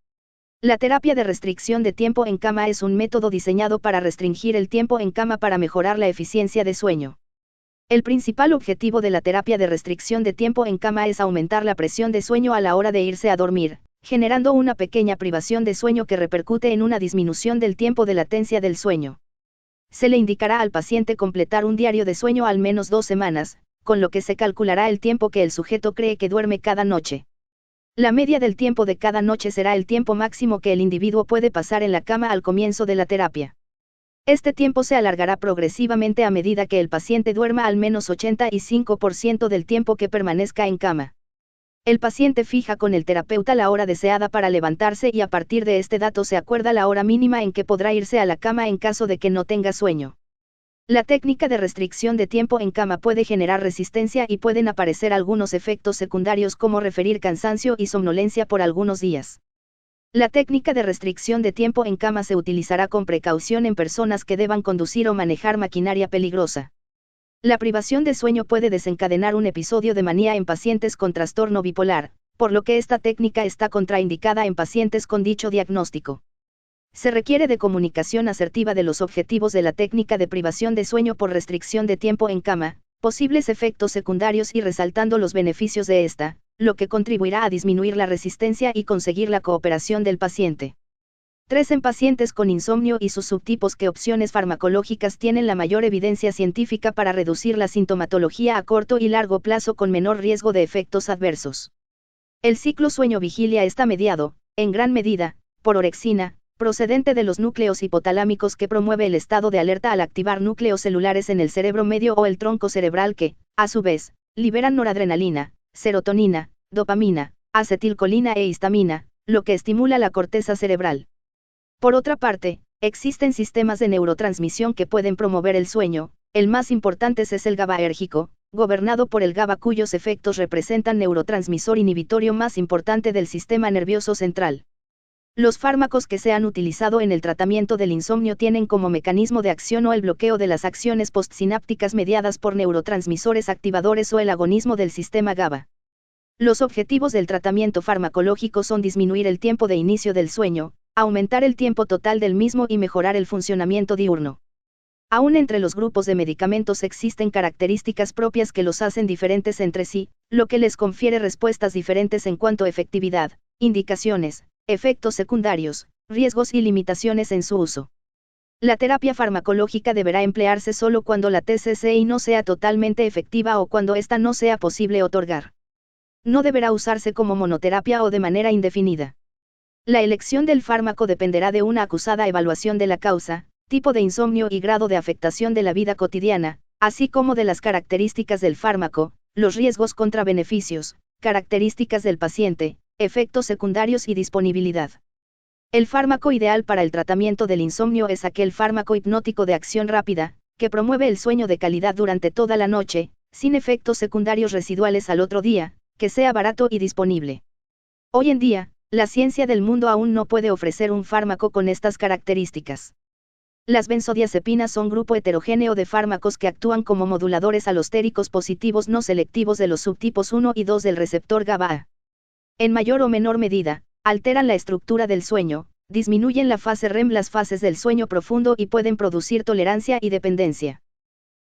S1: La terapia de restricción de tiempo en cama es un método diseñado para restringir el tiempo en cama para mejorar la eficiencia de sueño. El principal objetivo de la terapia de restricción de tiempo en cama es aumentar la presión de sueño a la hora de irse a dormir, generando una pequeña privación de sueño que repercute en una disminución del tiempo de latencia del sueño. Se le indicará al paciente completar un diario de sueño al menos 2 semanas, con lo que se calculará el tiempo que el sujeto cree que duerme cada noche. La media del tiempo de cada noche será el tiempo máximo que el individuo puede pasar en la cama al comienzo de la terapia. Este tiempo se alargará progresivamente a medida que el paciente duerma al menos 85% del tiempo que permanezca en cama. El paciente fija con el terapeuta la hora deseada para levantarse y a partir de este dato se acuerda la hora mínima en que podrá irse a la cama en caso de que no tenga sueño. La técnica de restricción de tiempo en cama puede generar resistencia y pueden aparecer algunos efectos secundarios como referir cansancio y somnolencia por algunos días. La técnica de restricción de tiempo en cama se utilizará con precaución en personas que deban conducir o manejar maquinaria peligrosa. La privación de sueño puede desencadenar un episodio de manía en pacientes con trastorno bipolar, por lo que esta técnica está contraindicada en pacientes con dicho diagnóstico. Se requiere de comunicación asertiva de los objetivos de la técnica de privación de sueño por restricción de tiempo en cama, posibles efectos secundarios y resaltando los beneficios de esta, lo que contribuirá a disminuir la resistencia y conseguir la cooperación del paciente. 3. En pacientes con insomnio y sus subtipos, ¿qué opciones farmacológicas tienen la mayor evidencia científica para reducir la sintomatología a corto y largo plazo con menor riesgo de efectos adversos? El ciclo sueño-vigilia está mediado, en gran medida, por orexina, procedente de los núcleos hipotalámicos que promueve el estado de alerta al activar núcleos celulares en el cerebro medio o el tronco cerebral que, a su vez, liberan noradrenalina, serotonina, dopamina, acetilcolina e histamina, lo que estimula la corteza cerebral. Por otra parte, existen sistemas de neurotransmisión que pueden promover el sueño, el más importante es el GABAérgico, gobernado por el GABA cuyos efectos representan neurotransmisor inhibitorio más importante del sistema nervioso central. Los fármacos que se han utilizado en el tratamiento del insomnio tienen como mecanismo de acción o el bloqueo de las acciones postsinápticas mediadas por neurotransmisores activadores o el agonismo del sistema GABA. Los objetivos del tratamiento farmacológico son disminuir el tiempo de inicio del sueño, aumentar el tiempo total del mismo y mejorar el funcionamiento diurno. Aún entre los grupos de medicamentos existen características propias que los hacen diferentes entre sí, lo que les confiere respuestas diferentes en cuanto a efectividad, indicaciones, efectos secundarios, riesgos y limitaciones en su uso. La terapia farmacológica deberá emplearse solo cuando la TCCI no sea totalmente efectiva o cuando ésta no sea posible otorgar. No deberá usarse como monoterapia o de manera indefinida. La elección del fármaco dependerá de una acusada evaluación de la causa, tipo de insomnio y grado de afectación de la vida cotidiana, así como de las características del fármaco, los riesgos contra beneficios, características del paciente, efectos secundarios y disponibilidad. El fármaco ideal para el tratamiento del insomnio es aquel fármaco hipnótico de acción rápida, que promueve el sueño de calidad durante toda la noche, sin efectos secundarios residuales al otro día, que sea barato y disponible. Hoy en día, la ciencia del mundo aún no puede ofrecer un fármaco con estas características. Las benzodiazepinas son grupo heterogéneo de fármacos que actúan como moduladores alostéricos positivos no selectivos de los subtipos 1 y 2 del receptor GABA. En mayor o menor medida, alteran la estructura del sueño, disminuyen la fase REM, las fases del sueño profundo y pueden producir tolerancia y dependencia.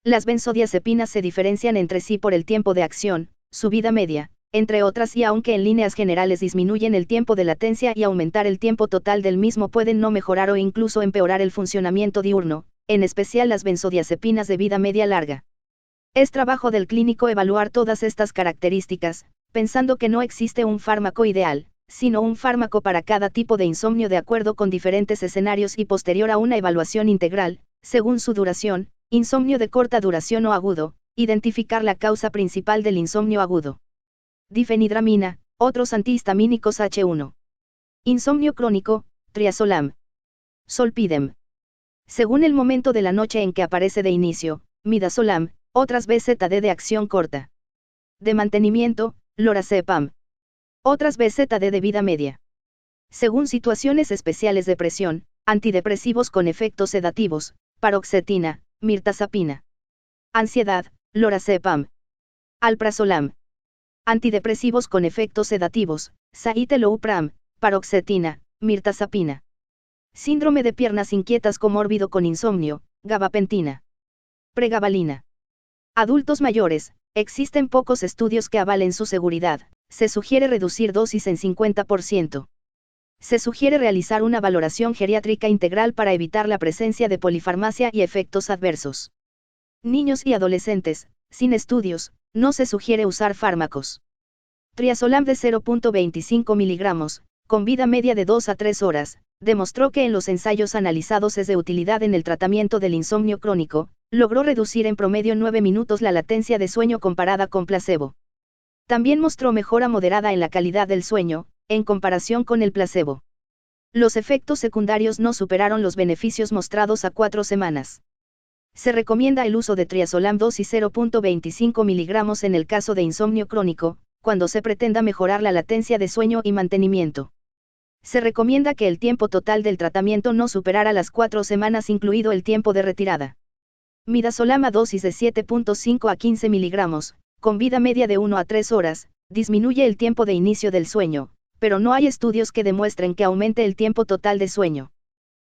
S1: Las benzodiazepinas se diferencian entre sí por el tiempo de acción, su vida media, entre otras, y aunque en líneas generales disminuyen el tiempo de latencia y aumentar el tiempo total del mismo, pueden no mejorar o incluso empeorar el funcionamiento diurno, en especial las benzodiazepinas de vida media larga. Es trabajo del clínico evaluar todas estas características, pensando que no existe un fármaco ideal, sino un fármaco para cada tipo de insomnio de acuerdo con diferentes escenarios y posterior a una evaluación integral, según su duración, insomnio de corta duración o agudo, identificar la causa principal del insomnio agudo. Difenhidramina, otros antihistamínicos H1. Insomnio crónico, triazolam. Zolpidem. Según el momento de la noche en que aparece de inicio, midazolam, otras BZD de acción corta. De mantenimiento, lorazepam. Otras BZD de vida media. Según situaciones especiales de presión, antidepresivos con efectos sedativos, paroxetina, mirtazapina. Ansiedad, lorazepam. Alprazolam. Antidepresivos con efectos sedativos, citalopram, paroxetina, mirtazapina. Síndrome de piernas inquietas comórbido con insomnio, gabapentina. Pregabalina. Adultos mayores, existen pocos estudios que avalen su seguridad, se sugiere reducir dosis en 50%. Se sugiere realizar una valoración geriátrica integral para evitar la presencia de polifarmacia y efectos adversos. Niños y adolescentes, sin estudios, no se sugiere usar fármacos. Triazolam de 0.25 miligramos, con vida media de 2 a 3 horas, demostró que en los ensayos analizados es de utilidad en el tratamiento del insomnio crónico, logró reducir en promedio 9 minutos la latencia de sueño comparada con placebo. También mostró mejora moderada en la calidad del sueño, en comparación con el placebo. Los efectos secundarios no superaron los beneficios mostrados a 4 semanas. Se recomienda el uso de triazolam dosis 0.25 mg en el caso de insomnio crónico, cuando se pretenda mejorar la latencia de sueño y mantenimiento. Se recomienda que el tiempo total del tratamiento no superara las 4 semanas incluido el tiempo de retirada. Midazolam a dosis de 7.5 a 15 mg, con vida media de 1 a 3 horas, disminuye el tiempo de inicio del sueño, pero no hay estudios que demuestren que aumente el tiempo total de sueño.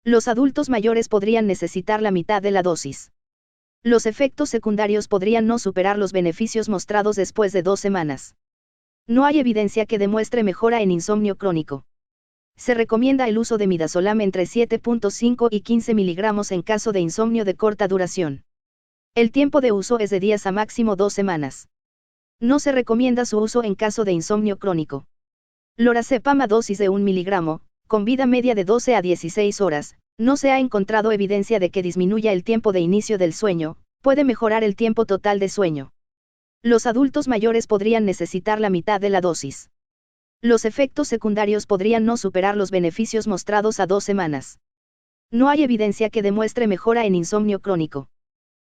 S1: Los adultos mayores podrían necesitar la mitad de la dosis. Los efectos secundarios podrían no superar los beneficios mostrados después de 2 semanas. No hay evidencia que demuestre mejora en insomnio crónico. Se recomienda el uso de midazolam entre 7.5 y 15 mg en caso de insomnio de corta duración. El tiempo de uso es de días a máximo 2 semanas. No se recomienda su uso en caso de insomnio crónico. Lorazepam a dosis de 1 mg, con vida media de 12 a 16 horas, no se ha encontrado evidencia de que disminuya el tiempo de inicio del sueño, puede mejorar el tiempo total de sueño. Los adultos mayores podrían necesitar la mitad de la dosis. Los efectos secundarios podrían no superar los beneficios mostrados a 2 semanas. No hay evidencia que demuestre mejora en insomnio crónico.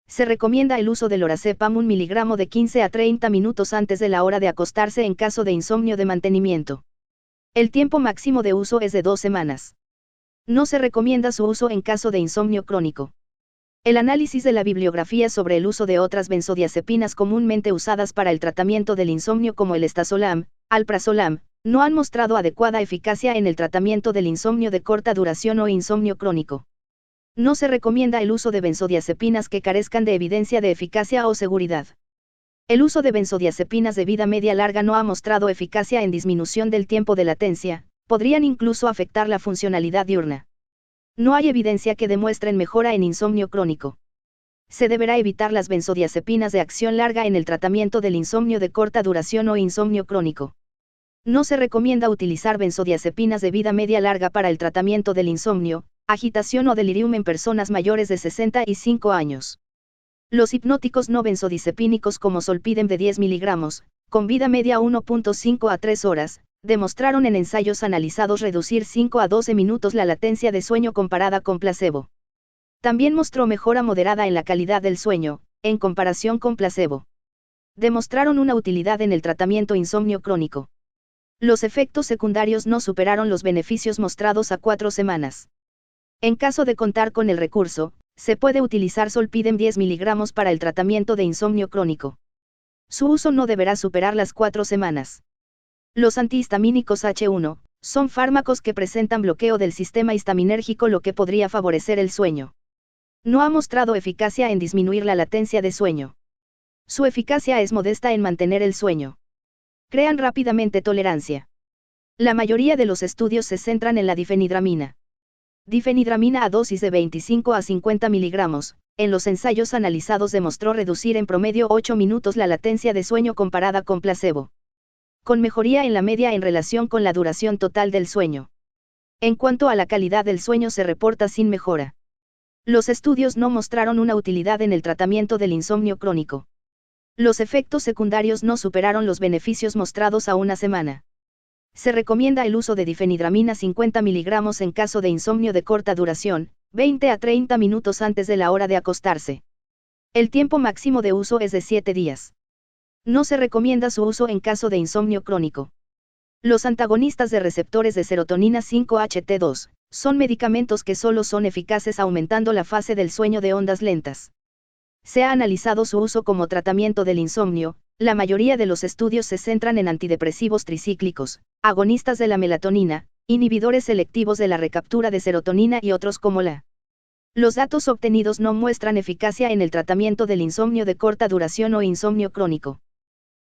S1: Se recomienda el uso de lorazepam 1 mg de 15 a 30 minutos antes de la hora de acostarse en caso de insomnio de mantenimiento. El tiempo máximo de uso es de 2 semanas. No se recomienda su uso en caso de insomnio crónico. El análisis de la bibliografía sobre el uso de otras benzodiazepinas comúnmente usadas para el tratamiento del insomnio como el estazolam, alprazolam, no han mostrado adecuada eficacia en el tratamiento del insomnio de corta duración o insomnio crónico. No se recomienda el uso de benzodiazepinas que carezcan de evidencia de eficacia o seguridad. El uso de benzodiazepinas de vida media larga no ha mostrado eficacia en disminución del tiempo de latencia, podrían incluso afectar la funcionalidad diurna. No hay evidencia que demuestren mejora en insomnio crónico. Se deberá evitar las benzodiazepinas de acción larga en el tratamiento del insomnio de corta duración o insomnio crónico. No se recomienda utilizar benzodiazepinas de vida media larga para el tratamiento del insomnio, agitación o delirium en personas mayores de 65 años. Los hipnóticos no benzodiazepínicos como Zolpidem de 10 mg, con vida media 1.5 a 3 horas, demostraron en ensayos analizados reducir 5 a 12 minutos la latencia de sueño comparada con placebo. También mostró mejora moderada en la calidad del sueño, en comparación con placebo. Demostraron una utilidad en el tratamiento insomnio crónico. Los efectos secundarios no superaron los beneficios mostrados a 4 semanas. En caso de contar con el recurso, se puede utilizar Zolpidem 10 mg para el tratamiento de insomnio crónico. Su uso no deberá superar las 4 semanas. Los antihistamínicos H1 son fármacos que presentan bloqueo del sistema histaminérgico, lo que podría favorecer el sueño. No ha mostrado eficacia en disminuir la latencia de sueño. Su eficacia es modesta en mantener el sueño. Crean rápidamente tolerancia. La mayoría de los estudios se centran en la difenidramina. Difenidramina a dosis de 25 a 50 mg, en los ensayos analizados demostró reducir en promedio 8 minutos la latencia de sueño comparada con placebo, con mejoría en la media en relación con la duración total del sueño. En cuanto a la calidad del sueño se reporta sin mejora. Los estudios no mostraron una utilidad en el tratamiento del insomnio crónico. Los efectos secundarios no superaron los beneficios mostrados a 1 semana. Se recomienda el uso de difenidramina 50 mg en caso de insomnio de corta duración, 20 a 30 minutos antes de la hora de acostarse. El tiempo máximo de uso es de 7 días. No se recomienda su uso en caso de insomnio crónico. Los antagonistas de receptores de serotonina 5-HT2 son medicamentos que solo son eficaces aumentando la fase del sueño de ondas lentas. Se ha analizado su uso como tratamiento del insomnio. La mayoría de los estudios se centran en antidepresivos tricíclicos, agonistas de la melatonina, inhibidores selectivos de la recaptura de serotonina y otros como la. Los datos obtenidos no muestran eficacia en el tratamiento del insomnio de corta duración o insomnio crónico.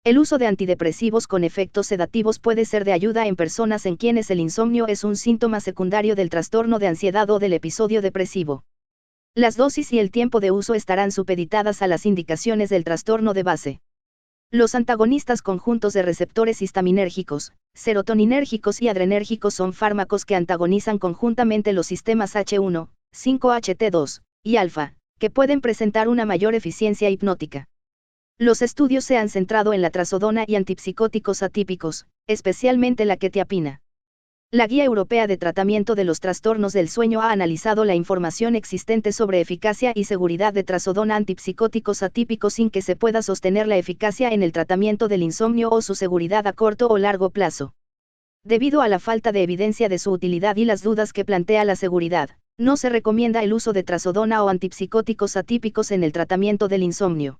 S1: El uso de antidepresivos con efectos sedativos puede ser de ayuda en personas en quienes el insomnio es un síntoma secundario del trastorno de ansiedad o del episodio depresivo. Las dosis y el tiempo de uso estarán supeditadas a las indicaciones del trastorno de base. Los antagonistas conjuntos de receptores histaminérgicos, serotoninérgicos y adrenérgicos son fármacos que antagonizan conjuntamente los sistemas H1, 5-HT2 y alfa, que pueden presentar una mayor eficiencia hipnótica. Los estudios se han centrado en la trazodona y antipsicóticos atípicos, especialmente la quetiapina. La Guía Europea de Tratamiento de los Trastornos del Sueño ha analizado la información existente sobre eficacia y seguridad de trazodona antipsicóticos atípicos sin que se pueda sostener la eficacia en el tratamiento del insomnio o su seguridad a corto o largo plazo. Debido a la falta de evidencia de su utilidad y las dudas que plantea la seguridad, no se recomienda el uso de trazodona o antipsicóticos atípicos en el tratamiento del insomnio.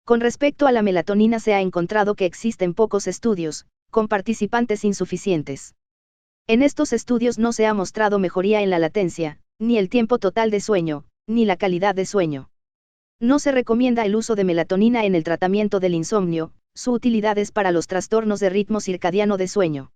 S1: Con respecto a la melatonina, se ha encontrado que existen pocos estudios, con participantes insuficientes. En estos estudios no se ha mostrado mejoría en la latencia, ni el tiempo total de sueño, ni la calidad de sueño. No se recomienda el uso de melatonina en el tratamiento del insomnio, su utilidad es para los trastornos de ritmo circadiano de sueño.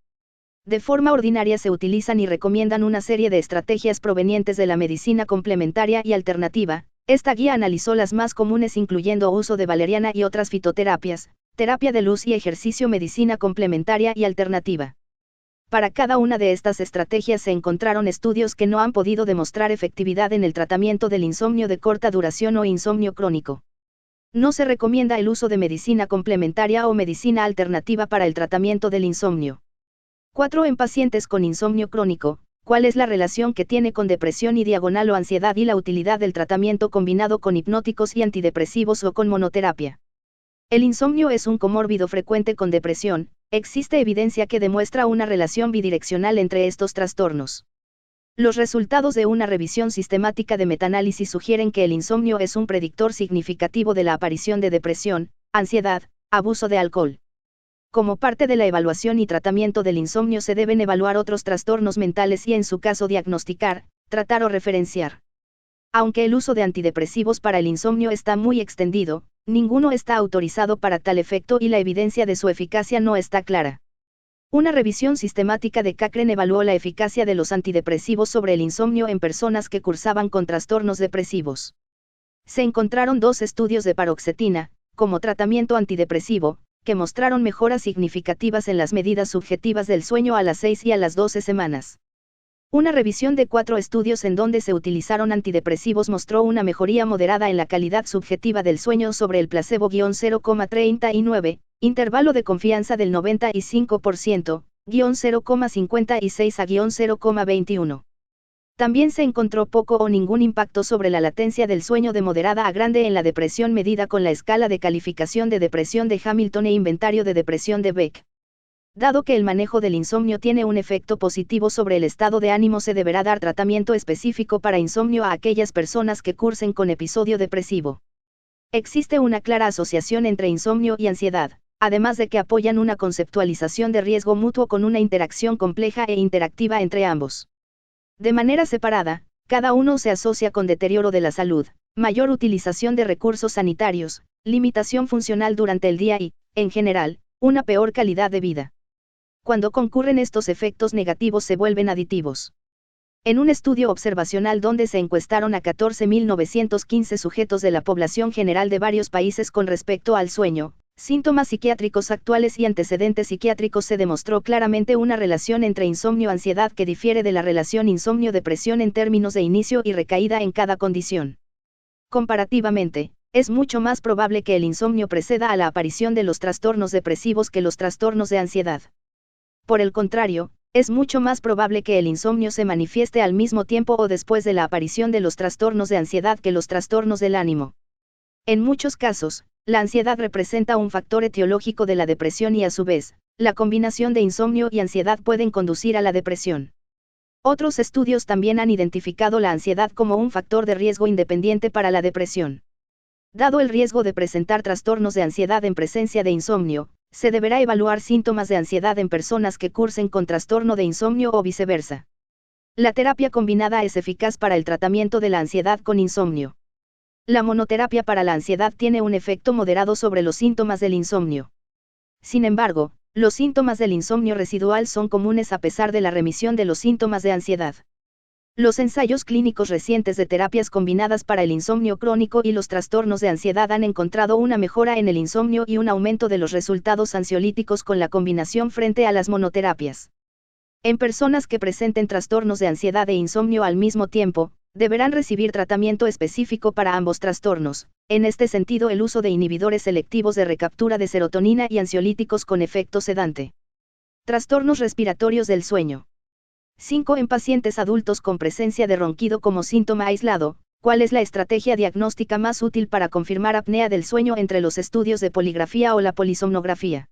S1: De forma ordinaria se utilizan y recomiendan una serie de estrategias provenientes de la medicina complementaria y alternativa. Esta guía analizó las más comunes incluyendo uso de valeriana y otras fitoterapias, terapia de luz y ejercicio, medicina complementaria y alternativa. Para cada una de estas estrategias se encontraron estudios que no han podido demostrar efectividad en el tratamiento del insomnio de corta duración o insomnio crónico. No se recomienda el uso de medicina complementaria o medicina alternativa para el tratamiento del insomnio. 4. En pacientes con insomnio crónico, ¿cuál es la relación que tiene con depresión y diagonal o ansiedad y la utilidad del tratamiento combinado con hipnóticos y antidepresivos o con monoterapia? El insomnio es un comórbido frecuente con depresión. Existe evidencia que demuestra una relación bidireccional entre estos trastornos. Los resultados de una revisión sistemática de metaanálisis sugieren que el insomnio es un predictor significativo de la aparición de depresión, ansiedad, abuso de alcohol. Como parte de la evaluación y tratamiento del insomnio se deben evaluar otros trastornos mentales y en su caso diagnosticar, tratar o referenciar. Aunque el uso de antidepresivos para el insomnio está muy extendido, ninguno está autorizado para tal efecto y la evidencia de su eficacia no está clara. Una revisión sistemática de Cochrane evaluó la eficacia de los antidepresivos sobre el insomnio en personas que cursaban con trastornos depresivos. Se encontraron 2 estudios de paroxetina, como tratamiento antidepresivo, que mostraron mejoras significativas en las medidas subjetivas del sueño a las 6 y a las 12 semanas. Una revisión de 4 estudios en donde se utilizaron antidepresivos mostró una mejoría moderada en la calidad subjetiva del sueño sobre el placebo-0,39, intervalo de confianza del 95%, 0,56 a 0,21. También se encontró poco o ningún impacto sobre la latencia del sueño de moderada a grande en la depresión medida con la escala de calificación de depresión de Hamilton e inventario de depresión de Beck. Dado que el manejo del insomnio tiene un efecto positivo sobre el estado de ánimo, se deberá dar tratamiento específico para insomnio a aquellas personas que cursen con episodio depresivo. Existe una clara asociación entre insomnio y ansiedad, además de que apoyan una conceptualización de riesgo mutuo con una interacción compleja e interactiva entre ambos. De manera separada, cada uno se asocia con deterioro de la salud, mayor utilización de recursos sanitarios, limitación funcional durante el día y, en general, una peor calidad de vida. Cuando concurren estos efectos negativos se vuelven aditivos. En un estudio observacional donde se encuestaron a 14.915 sujetos de la población general de varios países con respecto al sueño, síntomas psiquiátricos actuales y antecedentes psiquiátricos, se demostró claramente una relación entre insomnio-ansiedad que difiere de la relación insomnio-depresión en términos de inicio y recaída en cada condición. Comparativamente, es mucho más probable que el insomnio preceda a la aparición de los trastornos depresivos que los trastornos de ansiedad. Por el contrario, es mucho más probable que el insomnio se manifieste al mismo tiempo o después de la aparición de los trastornos de ansiedad que los trastornos del ánimo. En muchos casos, la ansiedad representa un factor etiológico de la depresión y a su vez, la combinación de insomnio y ansiedad pueden conducir a la depresión. Otros estudios también han identificado la ansiedad como un factor de riesgo independiente para la depresión. Dado el riesgo de presentar trastornos de ansiedad en presencia de insomnio, se deberá evaluar síntomas de ansiedad en personas que cursen con trastorno de insomnio o viceversa. La terapia combinada es eficaz para el tratamiento de la ansiedad con insomnio. La monoterapia para la ansiedad tiene un efecto moderado sobre los síntomas del insomnio. Sin embargo, los síntomas del insomnio residual son comunes a pesar de la remisión de los síntomas de ansiedad. Los ensayos clínicos recientes de terapias combinadas para el insomnio crónico y los trastornos de ansiedad han encontrado una mejora en el insomnio y un aumento de los resultados ansiolíticos con la combinación frente a las monoterapias. En personas que presenten trastornos de ansiedad e insomnio al mismo tiempo, deberán recibir tratamiento específico para ambos trastornos, en este sentido el uso de inhibidores selectivos de recaptura de serotonina y ansiolíticos con efecto sedante. Trastornos respiratorios del sueño. 5. En pacientes adultos con presencia de ronquido como síntoma aislado, ¿cuál es la estrategia diagnóstica más útil para confirmar apnea del sueño entre los estudios de poligrafía o la polisomnografía?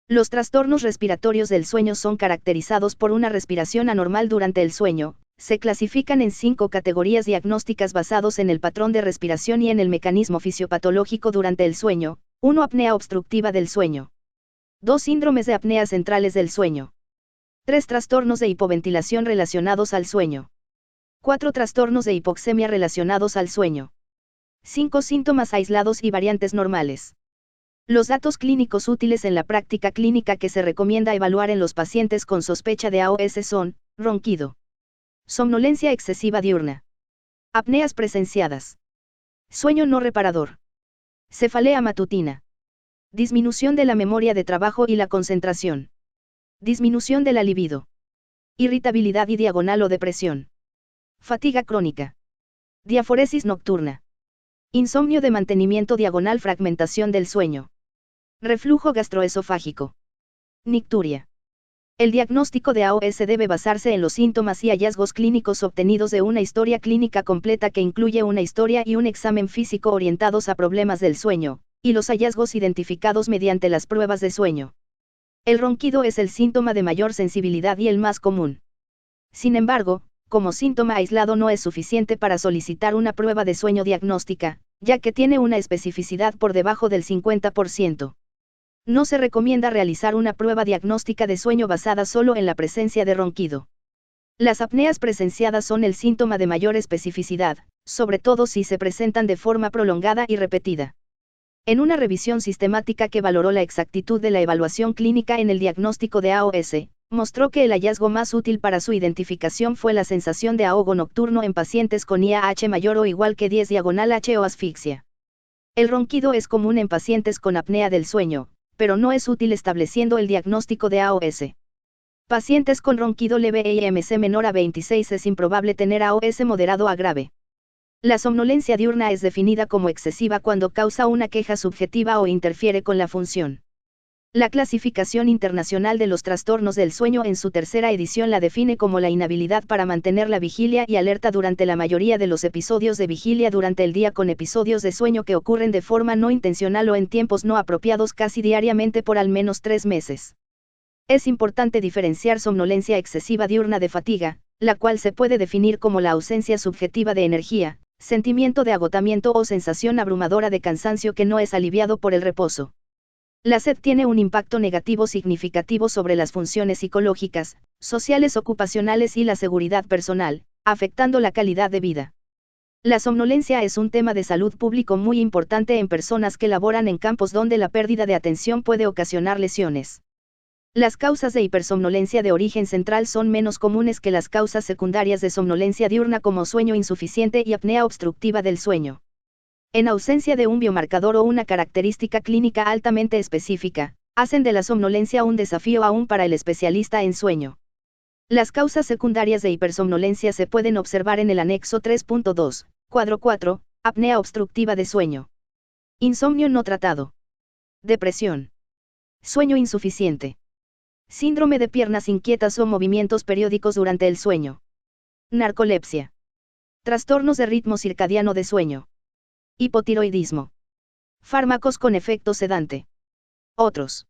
S1: Los trastornos respiratorios del sueño son caracterizados por una respiración anormal durante el sueño. Se clasifican en 5 categorías diagnósticas basados en el patrón de respiración y en el mecanismo fisiopatológico durante el sueño. 1. Apnea obstructiva del sueño. 2. Síndromes de apnea centrales del sueño. 3. Trastornos de hipoventilación relacionados al sueño. 4. Trastornos de hipoxemia relacionados al sueño. 5. Síntomas aislados y variantes normales. Los datos clínicos útiles en la práctica clínica que se recomienda evaluar en los pacientes con sospecha de AOS son: ronquido, somnolencia excesiva diurna, apneas presenciadas, sueño no reparador, cefalea matutina, disminución de la memoria de trabajo y la concentración, disminución de la libido, irritabilidad y diagonal o depresión, fatiga crónica, diaforesis nocturna, insomnio de mantenimiento diagonal, fragmentación del sueño, reflujo gastroesofágico, nicturia. El diagnóstico de AOS debe basarse en los síntomas y hallazgos clínicos obtenidos de una historia clínica completa que incluye una historia y un examen físico orientados a problemas del sueño, y los hallazgos identificados mediante las pruebas de sueño. El ronquido es el síntoma de mayor sensibilidad y el más común. Sin embargo, como síntoma aislado no es suficiente para solicitar una prueba de sueño diagnóstica, ya que tiene una especificidad por debajo del 50%. No se recomienda realizar una prueba diagnóstica de sueño basada solo en la presencia de ronquido. Las apneas presenciadas son el síntoma de mayor especificidad, sobre todo si se presentan de forma prolongada y repetida. En una revisión sistemática que valoró la exactitud de la evaluación clínica en el diagnóstico de AOS, mostró que el hallazgo más útil para su identificación fue la sensación de ahogo nocturno en pacientes con IAH mayor o igual que 10/H o asfixia. El ronquido es común en pacientes con apnea del sueño, pero no es útil estableciendo el diagnóstico de AOS. Pacientes con ronquido leve e IMC menor a 26 es improbable tener AOS moderado a grave. La somnolencia diurna es definida como excesiva cuando causa una queja subjetiva o interfiere con la función. La Clasificación Internacional de los Trastornos del Sueño en su tercera edición la define como la inhabilidad para mantener la vigilia y alerta durante la mayoría de los episodios de vigilia durante el día, con episodios de sueño que ocurren de forma no intencional o en tiempos no apropiados casi diariamente por al menos 3 meses. Es importante diferenciar somnolencia excesiva diurna de fatiga, la cual se puede definir como la ausencia subjetiva de energía, sentimiento de agotamiento o sensación abrumadora de cansancio que no es aliviado por el reposo. La sed tiene un impacto negativo significativo sobre las funciones psicológicas, sociales, ocupacionales y la seguridad personal, afectando la calidad de vida. La somnolencia es un tema de salud público muy importante en personas que laboran en campos donde la pérdida de atención puede ocasionar lesiones. Las causas de hipersomnolencia de origen central son menos comunes que las causas secundarias de somnolencia diurna como sueño insuficiente y apnea obstructiva del sueño. En ausencia de un biomarcador o una característica clínica altamente específica, hacen de la somnolencia un desafío aún para el especialista en sueño. Las causas secundarias de hipersomnolencia se pueden observar en el anexo 3.2, cuadro 4, apnea obstructiva de sueño. Insomnio no tratado. Depresión. Sueño insuficiente. Síndrome de piernas inquietas o movimientos periódicos durante el sueño. Narcolepsia. Trastornos de ritmo circadiano de sueño. Hipotiroidismo. Fármacos con efecto sedante. Otros.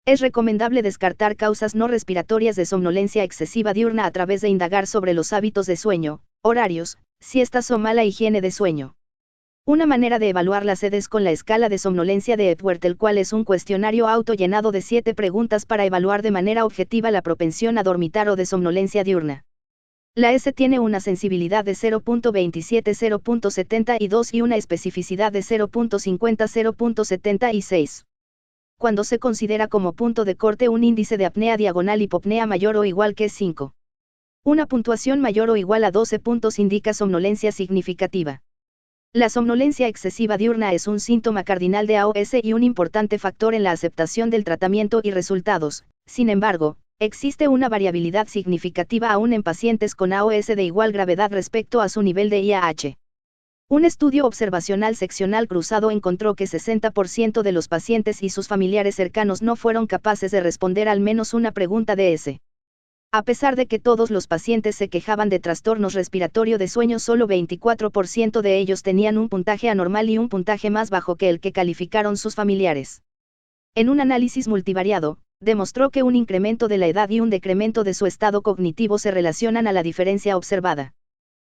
S1: Es recomendable descartar causas no respiratorias de somnolencia excesiva diurna a través de indagar sobre los hábitos de sueño, horarios, siestas o mala higiene de sueño. Una manera de evaluar la sed es con la escala de somnolencia de Epworth, el cual es un cuestionario autollenado de 7 preguntas para evaluar de manera objetiva la propensión a dormitar o de somnolencia diurna. La S tiene una sensibilidad de 0.27-0.72 y una especificidad de 0.50-0.76. Cuando se considera como punto de corte un índice de apnea diagonal hipopnea mayor o igual que 5. Una puntuación mayor o igual a 12 puntos indica somnolencia significativa. La somnolencia excesiva diurna es un síntoma cardinal de AOS y un importante factor en la aceptación del tratamiento y resultados. Sin embargo, existe una variabilidad significativa aún en pacientes con AOS de igual gravedad respecto a su nivel de IAH. Un estudio observacional seccional cruzado encontró que 60% de los pacientes y sus familiares cercanos no fueron capaces de responder al menos una pregunta de S. A pesar de que todos los pacientes se quejaban de trastornos respiratorio de sueño, solo 24% de ellos tenían un puntaje anormal y un puntaje más bajo que el que calificaron sus familiares. En un análisis multivariado, demostró que un incremento de la edad y un decremento de su estado cognitivo se relacionan a la diferencia observada.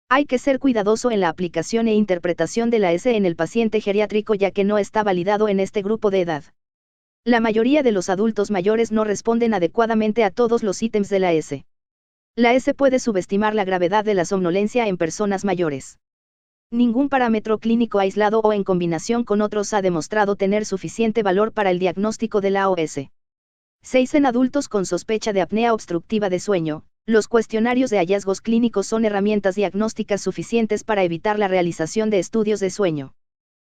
S1: Hay que ser cuidadoso en la aplicación e interpretación de la S en el paciente geriátrico, ya que no está validado en este grupo de edad. La mayoría de los adultos mayores no responden adecuadamente a todos los ítems de la S. La S puede subestimar la gravedad de la somnolencia en personas mayores. Ningún parámetro clínico aislado o en combinación con otros ha demostrado tener suficiente valor para el diagnóstico de la OS. 6. En adultos con sospecha de apnea obstructiva de sueño, los cuestionarios de hallazgos clínicos son herramientas diagnósticas suficientes para evitar la realización de estudios de sueño.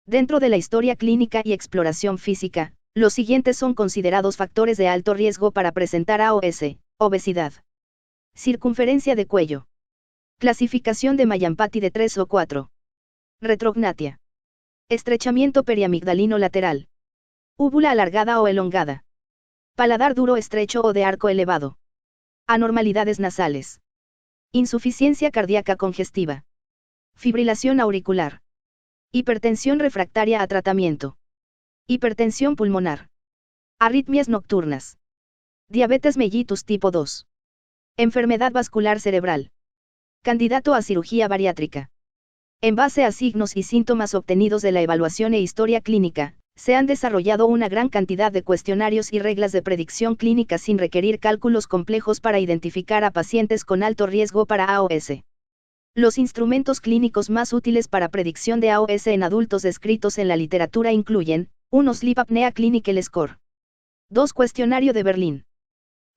S1: Dentro de la historia clínica y exploración física, los siguientes son considerados factores de alto riesgo para presentar AOS: obesidad, circunferencia de cuello, clasificación de Mallampati de 3 o 4, retrognatia, estrechamiento periamigdalino lateral, úvula alargada o elongada, paladar duro estrecho o de arco elevado, anormalidades nasales, insuficiencia cardíaca congestiva, fibrilación auricular, hipertensión refractaria a tratamiento, hipertensión pulmonar, arritmias nocturnas, diabetes mellitus tipo 2, enfermedad vascular cerebral, candidato a cirugía bariátrica. En base a signos y síntomas obtenidos de la evaluación e historia clínica, se han desarrollado una gran cantidad de cuestionarios y reglas de predicción clínica sin requerir cálculos complejos para identificar a pacientes con alto riesgo para AOS. Los instrumentos clínicos más útiles para predicción de AOS en adultos descritos en la literatura incluyen: 1. Sleep Apnea Clinical Score. 2. Cuestionario de Berlín.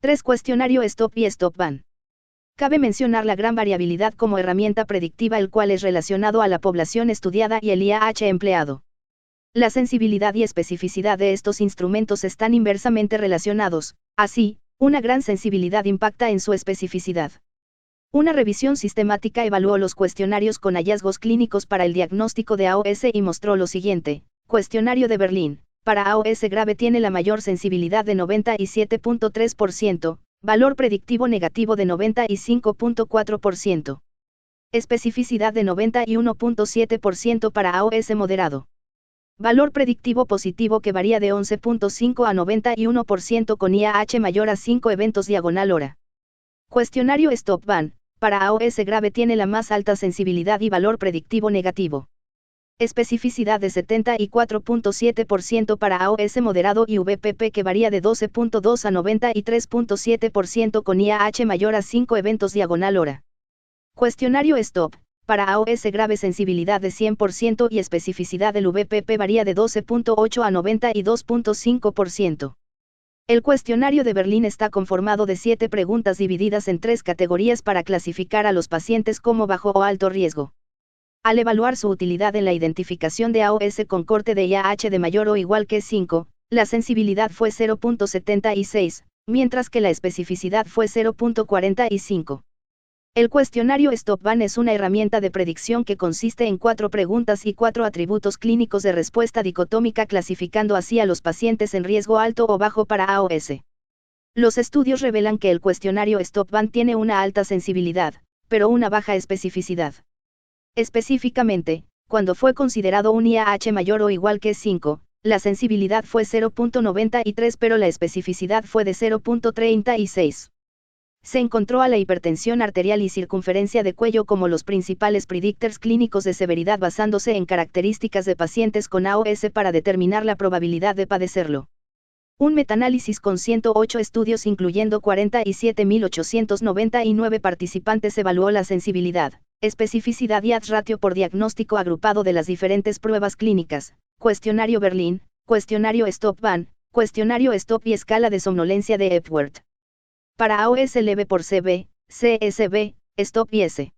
S1: 3. Cuestionario STOP y STOP-BAN. Cabe mencionar la gran variabilidad como herramienta predictiva, el cual es relacionado a la población estudiada y el IAH empleado. La sensibilidad y especificidad de estos instrumentos están inversamente relacionados, así, una gran sensibilidad impacta en su especificidad. Una revisión sistemática evaluó los cuestionarios con hallazgos clínicos para el diagnóstico de AOS y mostró lo siguiente: Cuestionario de Berlín, para AOS grave tiene la mayor sensibilidad de 97.3%, valor predictivo negativo de 95.4%. Especificidad de 91.7% para AOS moderado. Valor predictivo positivo que varía de 11.5 a 91% con IAH mayor a 5 eventos diagonal hora. Cuestionario STOP-BAN, para AOS grave tiene la más alta sensibilidad y valor predictivo negativo. Especificidad de 74.7% para AOS moderado y VPP que varía de 12.2 a 93.7% con IAH mayor a 5 eventos diagonal hora. Cuestionario STOP, para AOS grave sensibilidad de 100% y especificidad del VPP varía de 12.8 a 92.5%. El cuestionario de Berlín está conformado de 7 preguntas divididas en 3 categorías para clasificar a los pacientes como bajo o alto riesgo. Al evaluar su utilidad en la identificación de AOS con corte de IAH de mayor o igual que 5, la sensibilidad fue 0.76, mientras que la especificidad fue 0.45. El cuestionario STOP-BAN es una herramienta de predicción que consiste en 4 preguntas y 4 atributos clínicos de respuesta dicotómica, clasificando así a los pacientes en riesgo alto o bajo para AOS. Los estudios revelan que el cuestionario STOP-BAN tiene una alta sensibilidad, pero una baja especificidad. Específicamente, cuando fue considerado un IAH mayor o igual que 5, la sensibilidad fue 0.93 pero la especificidad fue de 0.36. Se encontró a la hipertensión arterial y circunferencia de cuello como los principales predictors clínicos de severidad, basándose en características de pacientes con AOS para determinar la probabilidad de padecerlo. Un metaanálisis con 108 estudios incluyendo 47.899 participantes evaluó la sensibilidad, especificidad y odds ratio por diagnóstico agrupado de las diferentes pruebas clínicas: cuestionario Berlín, cuestionario STOP-BAN, cuestionario STOP y escala de somnolencia de Epworth. Para AOS leve por CB, CSB, STOP y S.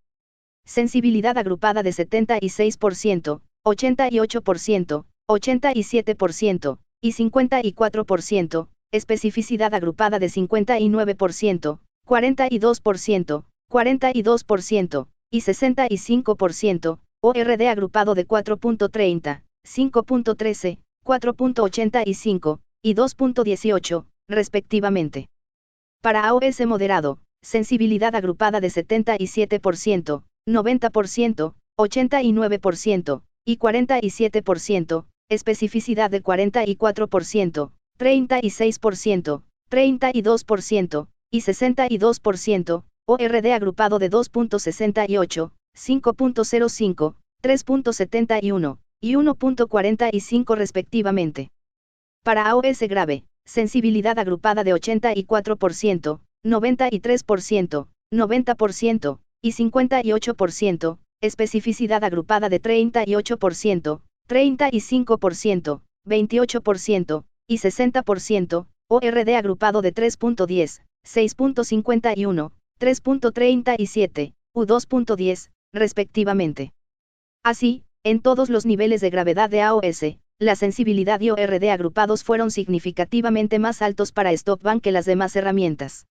S1: Sensibilidad agrupada de 76%, 88%, 87% y 54%, especificidad agrupada de 59%, 42%, 42% y 65%, ORD agrupado de 4.30, 5.13, 4.85 y 2.18, respectivamente. Para AOS moderado, sensibilidad agrupada de 77%, 90%, 89% y 47%, especificidad de 44%, 36%, 32% y 62%, ORD agrupado de 2.68, 5.05, 3.71 y 1.45 respectivamente. Para AOS grave, sensibilidad agrupada de 84%, 93%, 90% y 58%, especificidad agrupada de 38%, 35%, 28% y 60%, ORD agrupado de 3.10, 6.51, 3.37, u 2.10, respectivamente. Así, en todos los niveles de gravedad de AOS, la sensibilidad y ORD agrupados fueron significativamente más altos para StopBank que las demás herramientas.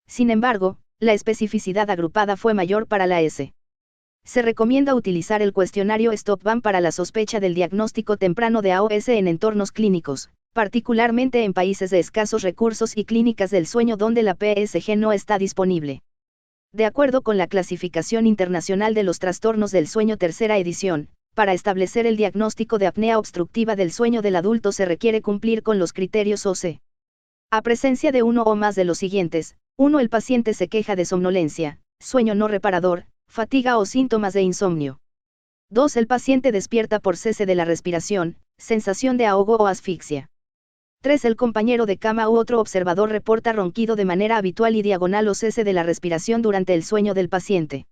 S1: Sin embargo, la especificidad agrupada fue mayor para la S. Se recomienda utilizar el cuestionario StopBank para la sospecha del diagnóstico temprano de AOS en entornos clínicos, particularmente en países de escasos recursos y clínicas del sueño donde la PSG no está disponible. De acuerdo con la Clasificación Internacional de los Trastornos del Sueño tercera edición, para establecer el diagnóstico de apnea obstructiva del sueño del adulto se requiere cumplir con los criterios OC. A presencia de uno o más de los siguientes: 1. El paciente se queja de somnolencia, sueño no reparador, fatiga o síntomas de insomnio. 2. El paciente despierta por cese de la respiración, sensación de ahogo o asfixia. 3. El compañero de cama u otro observador reporta ronquido de manera habitual y diagonal o cese de la respiración durante el sueño del paciente.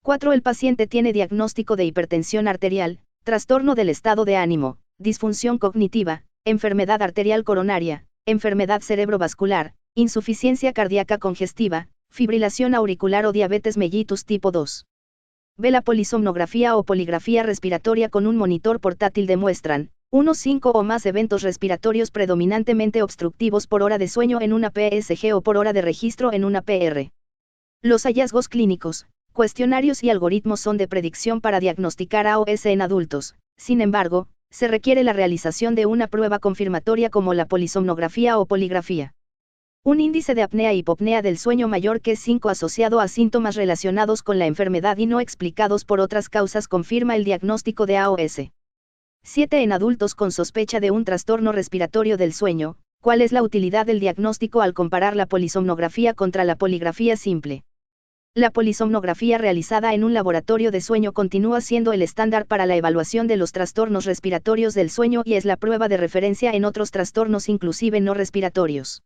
S1: 4. El paciente tiene diagnóstico de hipertensión arterial, trastorno del estado de ánimo, disfunción cognitiva, enfermedad arterial coronaria, enfermedad cerebrovascular, insuficiencia cardíaca congestiva, fibrilación auricular o diabetes mellitus tipo 2. B. La polisomnografía o poligrafía respiratoria con un monitor portátil demuestran 1, 5 o más eventos respiratorios predominantemente obstructivos por hora de sueño en una PSG o por hora de registro en una PR. Los hallazgos clínicos, cuestionarios y algoritmos son de predicción para diagnosticar AOS en adultos. Sin embargo, se requiere la realización de una prueba confirmatoria como la polisomnografía o poligrafía. Un índice de apnea e hipopnea del sueño mayor que 5 asociado a síntomas relacionados con la enfermedad y no explicados por otras causas confirma el diagnóstico de AOS. 7. En adultos con sospecha de un trastorno respiratorio del sueño, ¿cuál es la utilidad del diagnóstico al comparar la polisomnografía contra la poligrafía simple? La polisomnografía realizada en un laboratorio de sueño continúa siendo el estándar para la evaluación de los trastornos respiratorios del sueño y es la prueba de referencia en otros trastornos inclusive no respiratorios.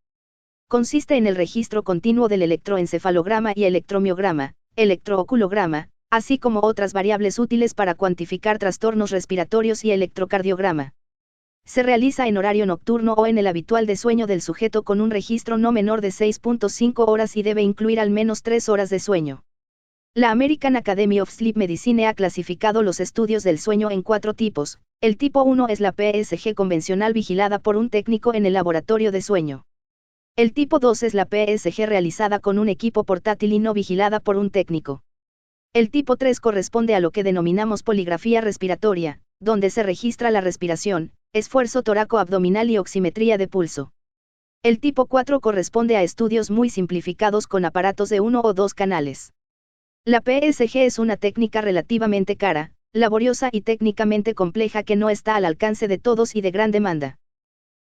S1: Consiste en el registro continuo del electroencefalograma y electromiograma, electrooculograma, así como otras variables útiles para cuantificar trastornos respiratorios y electrocardiograma. Se realiza en horario nocturno o en el habitual de sueño del sujeto con un registro no menor de 6.5 horas y debe incluir al menos 3 horas de sueño. La American Academy of Sleep Medicine ha clasificado los estudios del sueño en 4 tipos. El tipo 1 es la PSG convencional vigilada por un técnico en el laboratorio de sueño. El tipo 2 es la PSG realizada con un equipo portátil y no vigilada por un técnico. El tipo 3 corresponde a lo que denominamos poligrafía respiratoria, donde se registra la respiración, esfuerzo toraco-abdominal y oximetría de pulso. El tipo 4 corresponde a estudios muy simplificados con aparatos de 1 o 2 canales. La PSG es una técnica relativamente cara, laboriosa y técnicamente compleja que no está al alcance de todos y de gran demanda.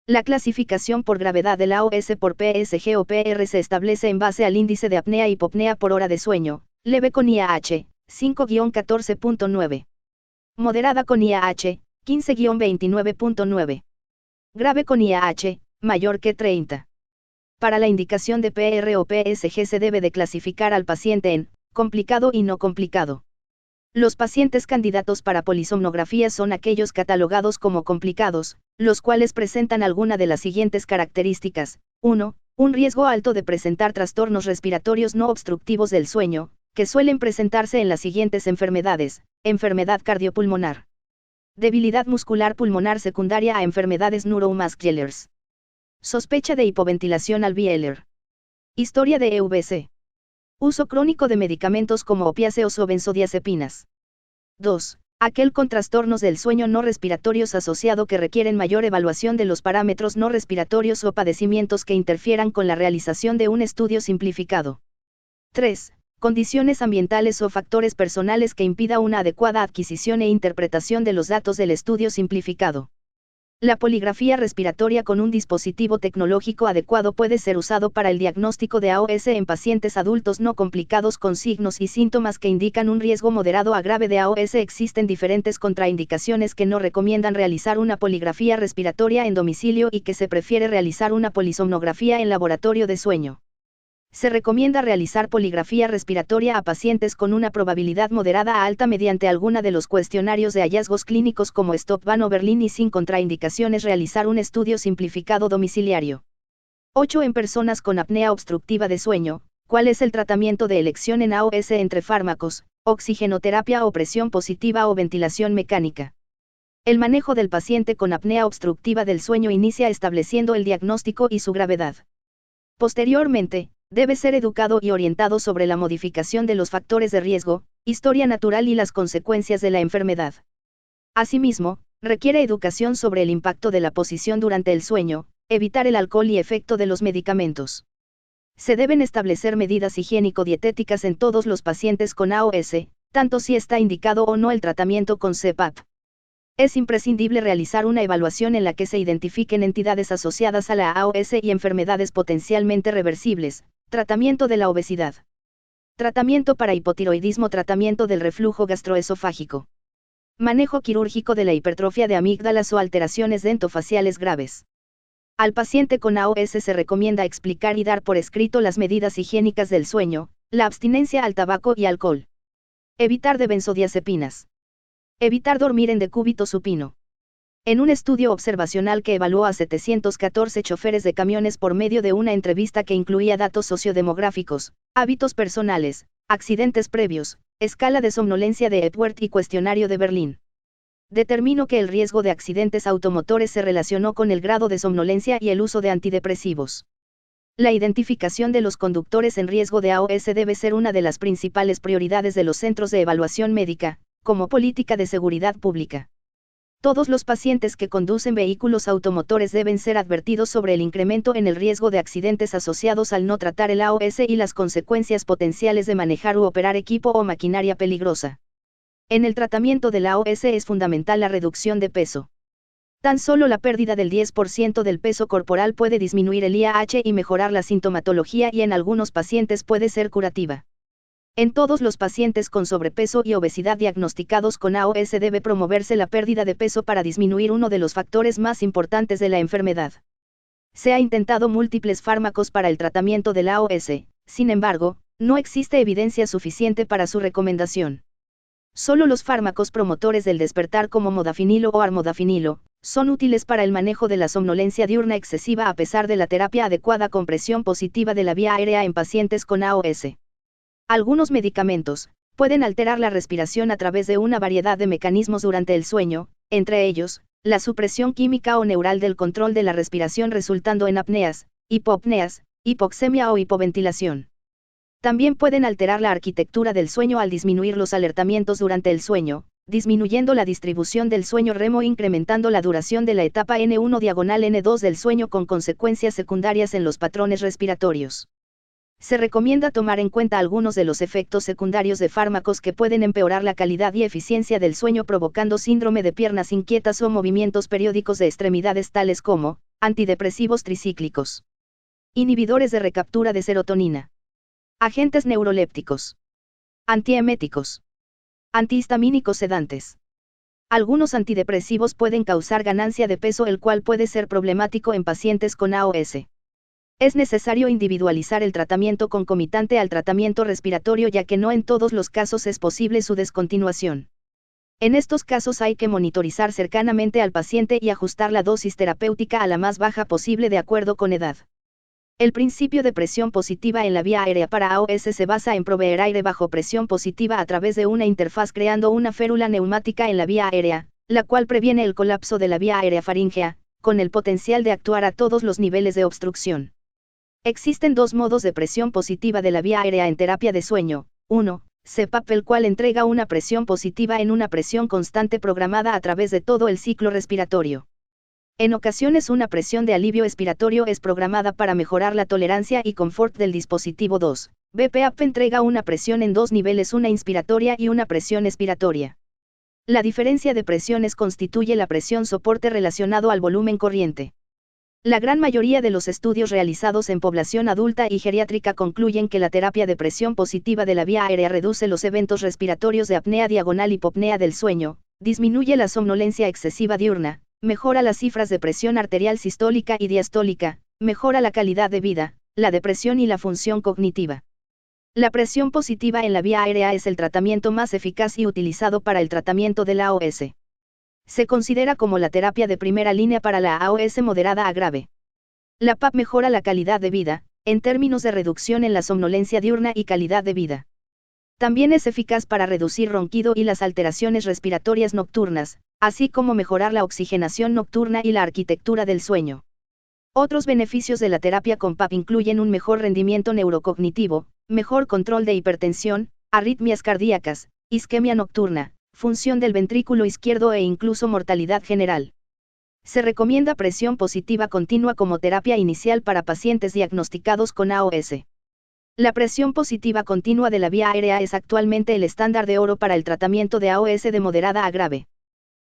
S1: La clasificación por gravedad de la AOS por PSG o PR se establece en base al índice de apnea e hipopnea por hora de sueño, leve con IAH, 5-14.9. Moderada con IAH, 15-29.9. Grave con IAH, mayor que 30. Para la indicación de PR o PSG se debe de clasificar al paciente en complicado y no complicado. Los pacientes candidatos para polisomnografía son aquellos catalogados como complicados, los cuales presentan alguna de las siguientes características. 1. Un riesgo alto de presentar trastornos respiratorios no obstructivos del sueño, que suelen presentarse en las siguientes enfermedades: enfermedad cardiopulmonar. Debilidad muscular pulmonar secundaria a enfermedades neuromusculars. Sospecha de hipoventilación alveolar. Historia de EVC. Uso crónico de medicamentos como opiáceos o benzodiazepinas. 2. Aquel con trastornos del sueño no respiratorios asociado que requieren mayor evaluación de los parámetros no respiratorios o padecimientos que interfieran con la realización de un estudio simplificado. 3. Condiciones ambientales o factores personales que impida una adecuada adquisición e interpretación de los datos del estudio simplificado. La poligrafía respiratoria con un dispositivo tecnológico adecuado puede ser usado para el diagnóstico de AOS en pacientes adultos no complicados con signos y síntomas que indican un riesgo moderado a grave de AOS. Existen diferentes contraindicaciones que no recomiendan realizar una poligrafía respiratoria en domicilio y que se prefiere realizar una polisomnografía en laboratorio de sueño. Se recomienda realizar poligrafía respiratoria a pacientes con una probabilidad moderada a alta mediante alguna de los cuestionarios de hallazgos clínicos como Stop-Van o Berlin y sin contraindicaciones realizar un estudio simplificado domiciliario. 8. En personas con apnea obstructiva de sueño, ¿cuál es el tratamiento de elección en AOS entre fármacos, oxigenoterapia o presión positiva o ventilación mecánica? El manejo del paciente con apnea obstructiva del sueño inicia estableciendo el diagnóstico y su gravedad. Posteriormente, debe ser educado y orientado sobre la modificación de los factores de riesgo, historia natural y las consecuencias de la enfermedad. Asimismo, requiere educación sobre el impacto de la posición durante el sueño, evitar el alcohol y efecto de los medicamentos. Se deben establecer medidas higiénico-dietéticas en todos los pacientes con AOS, tanto si está indicado o no el tratamiento con CPAP. Es imprescindible realizar una evaluación en la que se identifiquen entidades asociadas a la AOS y enfermedades potencialmente reversibles. Tratamiento de la obesidad. Tratamiento para hipotiroidismo. Tratamiento del reflujo gastroesofágico. Manejo quirúrgico de la hipertrofia de amígdalas o alteraciones dentofaciales graves. Al paciente con AOS se recomienda explicar y dar por escrito las medidas higiénicas del sueño, la abstinencia al tabaco y alcohol. Evitar de benzodiazepinas. Evitar dormir en decúbito supino. En un estudio observacional que evaluó a 714 choferes de camiones por medio de una entrevista que incluía datos sociodemográficos, hábitos personales, accidentes previos, escala de somnolencia de Epworth y cuestionario de Berlín, determinó que el riesgo de accidentes automotores se relacionó con el grado de somnolencia y el uso de antidepresivos. La identificación de los conductores en riesgo de AOS debe ser una de las principales prioridades de los centros de evaluación médica, como política de seguridad pública. Todos los pacientes que conducen vehículos automotores deben ser advertidos sobre el incremento en el riesgo de accidentes asociados al no tratar el AOS y las consecuencias potenciales de manejar u operar equipo o maquinaria peligrosa. En el tratamiento del AOS es fundamental la reducción de peso. Tan solo la pérdida del 10% del peso corporal puede disminuir el IAH y mejorar la sintomatología y en algunos pacientes puede ser curativa. En todos los pacientes con sobrepeso y obesidad diagnosticados con AOS debe promoverse la pérdida de peso para disminuir uno de los factores más importantes de la enfermedad. Se ha intentado múltiples fármacos para el tratamiento del AOS, sin embargo, no existe evidencia suficiente para su recomendación. Solo los fármacos promotores del despertar como modafinilo o armodafinilo, son útiles para el manejo de la somnolencia diurna excesiva a pesar de la terapia adecuada con presión positiva de la vía aérea en pacientes con AOS. Algunos medicamentos pueden alterar la respiración a través de una variedad de mecanismos durante el sueño, entre ellos, la supresión química o neural del control de la respiración resultando en apneas, hipopneas, hipoxemia o hipoventilación. También pueden alterar la arquitectura del sueño al disminuir los alertamientos durante el sueño, disminuyendo la distribución del sueño REM o incrementando la duración de la etapa N1/N2 del sueño con consecuencias secundarias en los patrones respiratorios. Se recomienda tomar en cuenta algunos de los efectos secundarios de fármacos que pueden empeorar la calidad y eficiencia del sueño provocando síndrome de piernas inquietas o movimientos periódicos de extremidades tales como, antidepresivos tricíclicos, inhibidores de recaptura de serotonina, agentes neurolépticos, antieméticos, antihistamínicos sedantes. Algunos antidepresivos pueden causar ganancia de peso, el cual puede ser problemático en pacientes con AOS. Es necesario individualizar el tratamiento concomitante al tratamiento respiratorio ya que no en todos los casos es posible su descontinuación. En estos casos hay que monitorizar cercanamente al paciente y ajustar la dosis terapéutica a la más baja posible de acuerdo con edad. El principio de presión positiva en la vía aérea para AOS se basa en proveer aire bajo presión positiva a través de una interfaz creando una férula neumática en la vía aérea, la cual previene el colapso de la vía aérea faríngea, con el potencial de actuar a todos los niveles de obstrucción. Existen dos modos de presión positiva de la vía aérea en terapia de sueño. 1. CPAP, el cual entrega una presión positiva en una presión constante programada a través de todo el ciclo respiratorio. En ocasiones una presión de alivio expiratorio es programada para mejorar la tolerancia y confort del dispositivo. 2. BPAP entrega una presión en dos niveles, una inspiratoria y una presión expiratoria. La diferencia de presiones constituye la presión soporte relacionado al volumen corriente. La gran mayoría de los estudios realizados en población adulta y geriátrica concluyen que la terapia de presión positiva de la vía aérea reduce los eventos respiratorios de apnea diagonal hipopnea del sueño, disminuye la somnolencia excesiva diurna, mejora las cifras de presión arterial sistólica y diastólica, mejora la calidad de vida, la depresión y la función cognitiva. La presión positiva en la vía aérea es el tratamiento más eficaz y utilizado para el tratamiento de la AOS. Se considera como la terapia de primera línea para la AOS moderada a grave. La PAP mejora la calidad de vida, en términos de reducción en la somnolencia diurna y calidad de vida. También es eficaz para reducir ronquido y las alteraciones respiratorias nocturnas, así como mejorar la oxigenación nocturna y la arquitectura del sueño. Otros beneficios de la terapia con PAP incluyen un mejor rendimiento neurocognitivo, mejor control de hipertensión, arritmias cardíacas, isquemia nocturna, función del ventrículo izquierdo e incluso mortalidad general. Se recomienda presión positiva continua como terapia inicial para pacientes diagnosticados con AOS. La presión positiva continua de la vía aérea es actualmente el estándar de oro para el tratamiento de AOS de moderada a grave.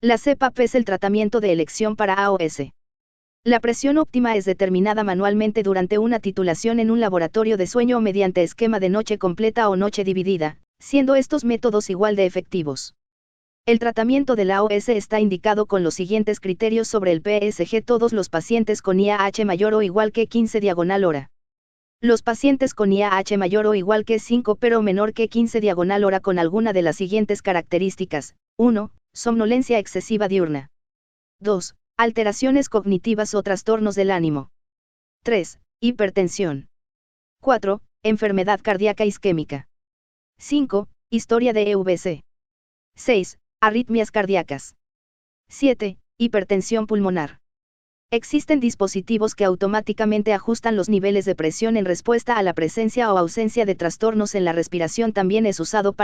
S1: La CPAP es el tratamiento de elección para AOS. La presión óptima es determinada manualmente durante una titulación en un laboratorio de sueño o mediante esquema de noche completa o noche dividida, siendo estos métodos igual de efectivos. El tratamiento de la AOS está indicado con los siguientes criterios sobre el PSG: todos los pacientes con IAH mayor o igual que 15/hora. Los pacientes con IAH mayor o igual que 5 pero menor que 15/hora con alguna de las siguientes características: 1. Somnolencia excesiva diurna. 2. Alteraciones cognitivas o trastornos del ánimo. 3. Hipertensión. 4. Enfermedad cardíaca isquémica. 5. Historia de EVC. 6. Arritmias cardíacas. 7. Hipertensión pulmonar. Existen dispositivos que automáticamente ajustan los niveles de presión en respuesta a la presencia o ausencia de trastornos en la respiración. También es usado para